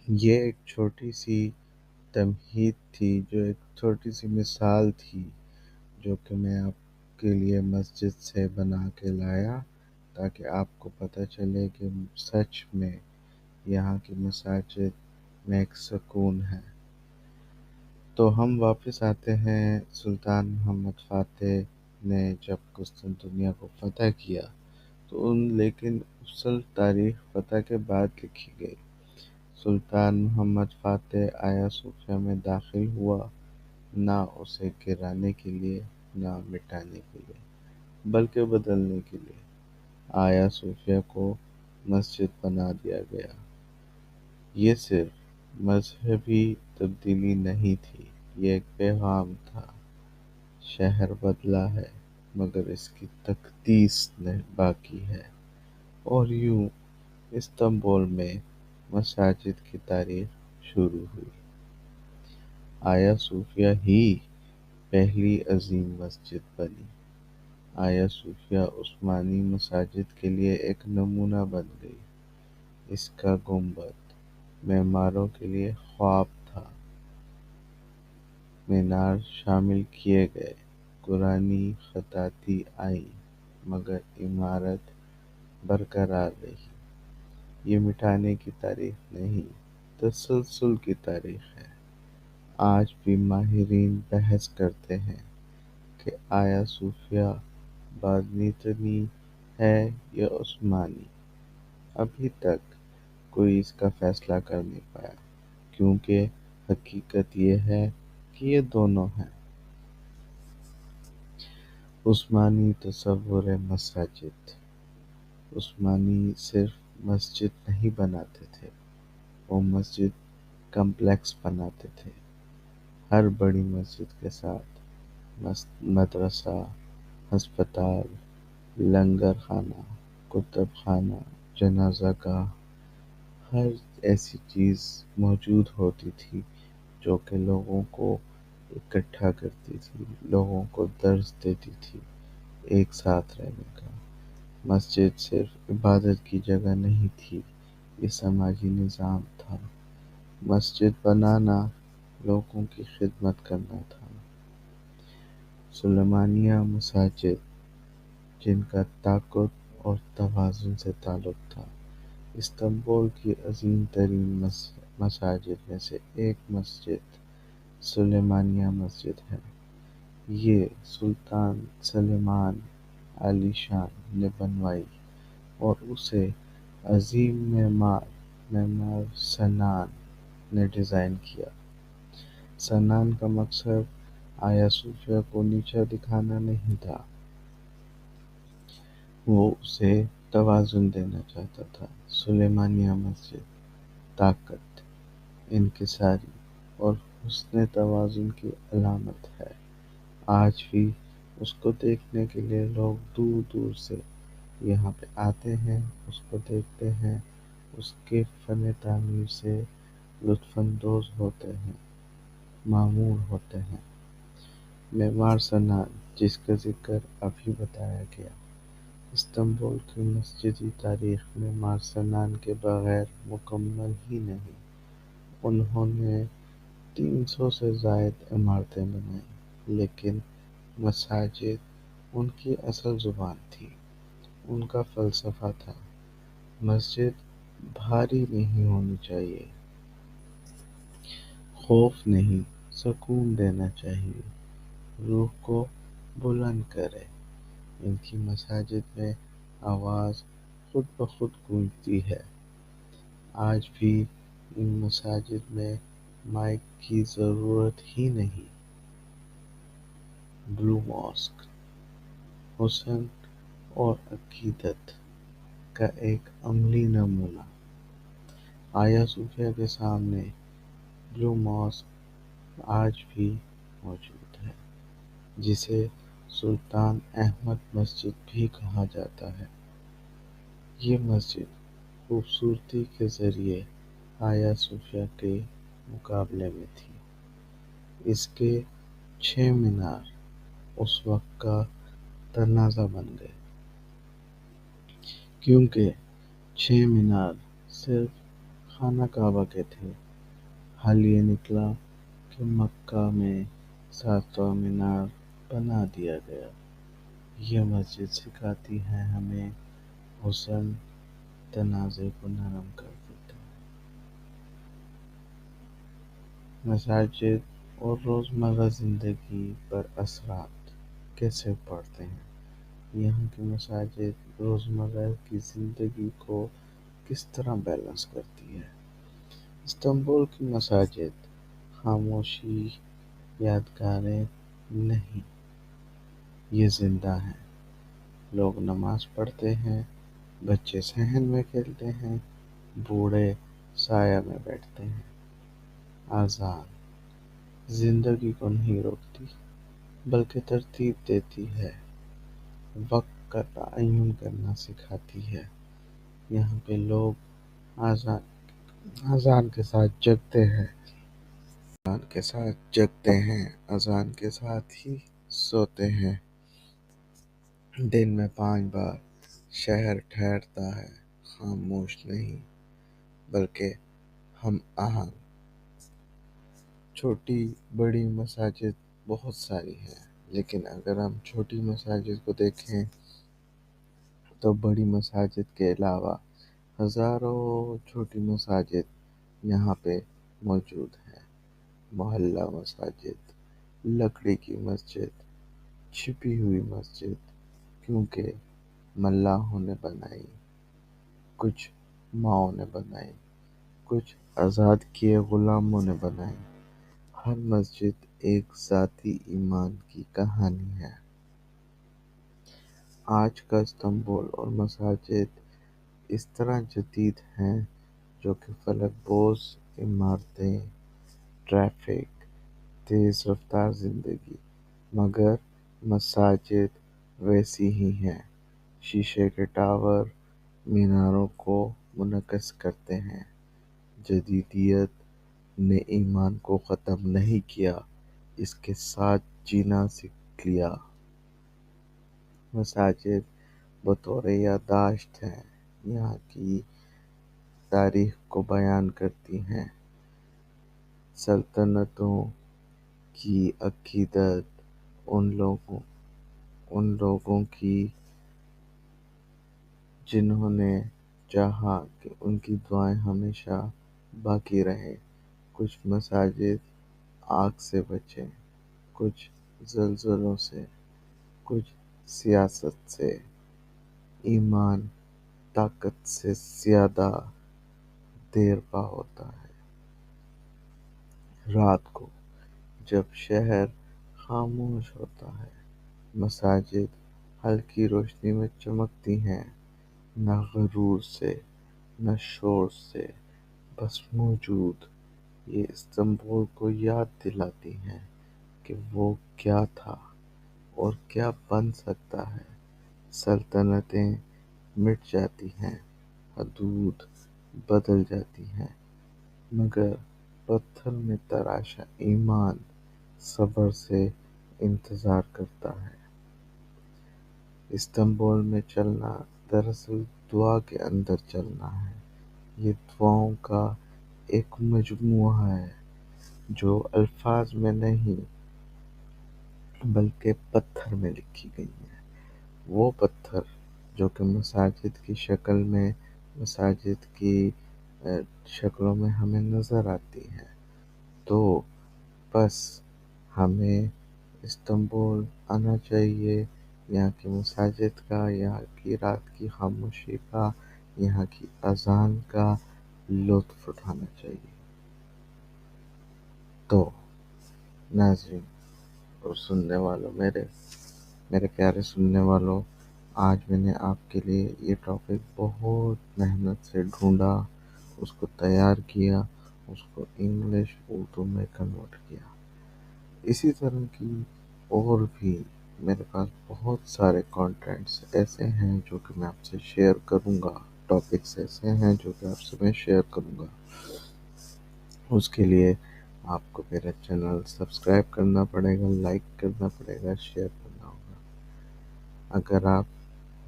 ये एक छोटी सी तमहीद थी, जो एक छोटी सी मिसाल थी, जो कि मैं आपके लिए मस्जिद से बना के लाया, ताकि आपको पता चले कि सच में यहाँ की मसाजिद में एक सुकून है। तो हम वापस आते हैं। सुल्तान मोहम्मद फातेह ने जब कुस्तुनतुनिया को फ़तह किया, तो लेकिन असल तारीख फ़तह के बाद लिखी गई। सुल्तान मोहम्मद फातेह आया सूफिया में दाखिल हुआ, ना उसे गिराने के लिए, ना मिटाने के लिए, बल्कि बदलने के लिए। आया सूफिया को मस्जिद बना दिया गया। ये सिर्फ मजहबी तब्दीली नहीं थी, ये एक पैगाम था। शहर बदला है, मगर इसकी तकदीस बाकी है। और यूं इस्तांबुल में मसाजिद की तारीख शुरू हुई। आया सूफिया ही पहली अजीम मस्जिद बनी। आया सूफिया उस्मानी मसाजिद के लिए एक नमूना बन गई। इसका गुंबद मेमारों के लिए ख्वाब था। मीनार शामिल किए गए, कुरानी खताती आई, मगर इमारत बरकरार रही। ये मिटाने की तारीख नहीं, तसलसल की तारीख है। आज भी माहिरीन बहस करते हैं कि आया सूफिया बाज़नीतनी है या उस्मानी। अभी तक कोई इसका फैसला कर नहीं पाया, क्योंकि हकीकत ये है कि ये दोनों हैं। उस्मानी तसव्वुर मसाजिद। उस्मानी सिर्फ मस्जिद नहीं बनाते थे, वो मस्जिद कम्प्लेक्स बनाते थे। हर बड़ी मस्जिद के साथ मदरसा, अस्पताल, लंगर खाना, कुतुब खाना, जनाजा गाह, हर ऐसी चीज़ मौजूद होती थी जो कि लोगों को इकट्ठा करती थी, लोगों को दर्स देती थी एक साथ रहने का। मस्जिद सिर्फ इबादत की जगह नहीं थी, ये समाजी निज़ाम था। मस्जिद बनाना लोगों की खिदमत करना था। सुलेमानिया मसाजिद, जिनका ताक़त और तवाज़ुन से ताल्लुक़ था, इस्तांबुल की अज़ीम तरीन मसाजिद में से एक मस्जिद सुलेमानिया मस्जिद है। ये सुल्तान सुलेमान आलीशान ने बनवाई और उसे अज़ीम मेमार सनान ने डिज़ाइन किया। सनान का मकसद आया सूफिया को नीचा दिखाना नहीं था, वो उसे तवाज़ुन देना चाहता था। सुलेमानिया मस्जिद ताकत, इनकिसारी और हुस्न तवाज़ुन की अलामत है। आज भी उसको देखने के लिए लोग दूर दूर से यहाँ पे आते हैं, उसको देखते हैं, उसके फ़न तामीर से लुत्फ़अंदोज़ होते हैं, मामूर होते हैं। मेमार सनान, जिसका ज़िक्र अभी बताया गया, इस्तांबुल की मस्जिदी तारीख में मार्सनान के बगैर मुकम्मल ही नहीं। उन्होंने 300 से ज़ायद इमारतें बनाईं, लेकिन मसाजिद उनकी असल ज़ुबान थी। उनका फ़लसफ़ा था, मस्जिद भारी नहीं होनी चाहिए, खौफ नहीं, सुकून देना चाहिए, रूह को बुलंद करे। इनकी मसाजिद में आवाज़ खुद ब खुद गूंजती है। आज भी इन मसाजिद में माइक की ज़रूरत ही नहीं। ब्लू मॉस्क हुस्न और अकीदत का एक अमली नमूना। आया सूफिया के सामने ब्लू मॉस्क आज भी मौजूद है, जिसे सुल्तान अहमद मस्जिद भी कहा जाता है। ये मस्जिद खूबसूरती के ज़रिए आया सूफिया के मुकाबले में थी। इसके 6 मीनार उस वक्त का तनाज़ा बन गए, क्योंकि 6 मीनार सिर्फ खाना काबा के थे। हाल ये निकला कि मक्का में 7वां मीनार बना दिया गया। ये मस्जिद सिखाती है हमें हुस्न तनाज़े को नरम कर देता है। मसाजिद और रोज़मर्रा ज़िंदगी पर असरात कैसे पड़ते हैं? यहाँ की मसाजिद रोज़मर्रा की ज़िंदगी को किस तरह बैलेंस करती है? इस्तांबुल की मसाजिद खामोशी यादगारें नहीं, ये जिंदा हैं। लोग नमाज पढ़ते हैं, बच्चे सहन में खेलते हैं, बूढ़े साया में बैठते हैं। आज़ान जिंदगी को नहीं रोकती, बल्कि तरतीब देती है, वक्त का तयन करना सिखाती है। यहाँ पे लोग आज़ान अज़ान के साथ जगते हैं, अज़ान के साथ जगते हैं, अज़ान के साथ ही सोते हैं। दिन में 5 बार शहर ठहरता है, खामोश नहीं, बल्कि हम आहंग। छोटी बड़ी मसाजिद बहुत सारी हैं, लेकिन अगर हम छोटी मसाजिद को देखें तो बड़ी मसाजिद के अलावा हज़ारों छोटी मसाजिद यहाँ पे मौजूद हैं। मोहल्ला मसाजिद, लकड़ी की मस्जिद, छिपी हुई मस्जिद, क्योंकि मल्लाहों ने बनाई, कुछ माओं ने बनाई, कुछ आज़ाद किए गुलामों ने बनाई। हर मस्जिद एक ज़ाती ईमान की कहानी है। आज का इस्तांबुल और मसाजिद इस तरह जदीद हैं, जो कि फलकबोज़ इमारतें, ट्रैफिक, तेज़ रफ्तार ज़िंदगी, मगर मसाजिद वैसी ही हैं। शीशे के टावर मीनारों को मुनक्किस करते हैं। जदीदियत ने ईमान को ख़त्म नहीं किया, इसके साथ जीना सीख लिया। मसाजिद बतौर याददाश्त हैं, यहाँ की तारीख को बयान करती हैं। सल्तनतों की अकीदत, उन लोगों की जिन्होंने चाहा कि उनकी दुआएं हमेशा बाकी रहें। कुछ मसाजिद आग से बचे, कुछ ज़लज़लों से, कुछ सियासत से। ईमान ताकत से ज़्यादा देरपा होता है। रात को जब शहर खामोश होता है, मसाजिद हल्की रोशनी में चमकती हैं, न गुरूर से, न शोर से, बस मौजूद। ये इस्तांबुल को याद दिलाती हैं कि वो क्या था और क्या बन सकता है। सल्तनतें मिट जाती हैं, हदूद बदल जाती हैं, मगर पत्थर में तराशा ईमान सब्र से इंतज़ार करता है। इस्तांबुल में चलना दरअसल दुआ के अंदर चलना है। ये दुआओं का एक मजमूआ है जो अल्फाज में नहीं बल्कि पत्थर में लिखी गई है। वो पत्थर जो कि मसाजिद की शक्ल में, मसाजिद की शक्लों में हमें नज़र आती हैं। तो बस हमें इस्तांबुल आना चाहिए, यहाँ की मसाजिद का, यहाँ की रात की खामोशी का, यहाँ की अज़ान का लुत्फ़ उठाना चाहिए। तो नाज़रीन और सुनने वालों, मेरे मेरे प्यारे सुनने वालों, आज मैंने आपके लिए ये टॉपिक बहुत मेहनत से ढूंढा, उसको तैयार किया, उसको इंग्लिश उर्दू में कन्वर्ट किया। इसी तरह की और भी मेरे पास बहुत सारे कंटेंट्स ऐसे हैं जो कि मैं आपसे शेयर करूँगा, टॉपिक्स ऐसे हैं जो कि आपसे मैं शेयर करूँगा। उसके लिए आपको मेरा चैनल सब्सक्राइब करना पड़ेगा, लाइक करना पड़ेगा, शेयर करना होगा। अगर आप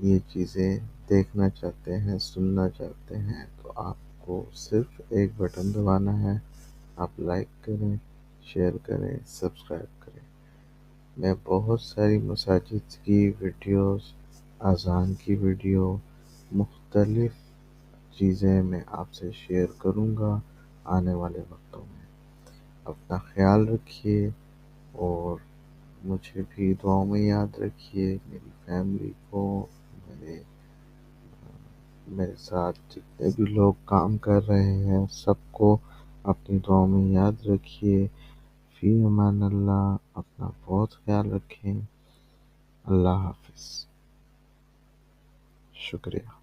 ये चीज़ें देखना चाहते हैं, सुनना चाहते हैं, तो आपको सिर्फ एक बटन दबाना है। आप लाइक करें, शेयर करें, सब्सक्राइब करें। मैं बहुत सारी मसाजिद की वीडियोस, अज़ान की वीडियो, मुख्तलिफ चीज़ें मैं आपसे शेयर करूँगा आने वाले वक्तों में। अपना ख्याल रखिए और मुझे भी दुआओं में याद रखिए, मेरी फैमिली को, मेरे मेरे साथ जितने भी लोग काम कर रहे हैं सबको अपनी दुआओं में याद रखिए। फ़ी अमान अल्लाह, अपना बहुत ख्याल रखें। अल्लाह हाफ़िज़। शुक्रिया।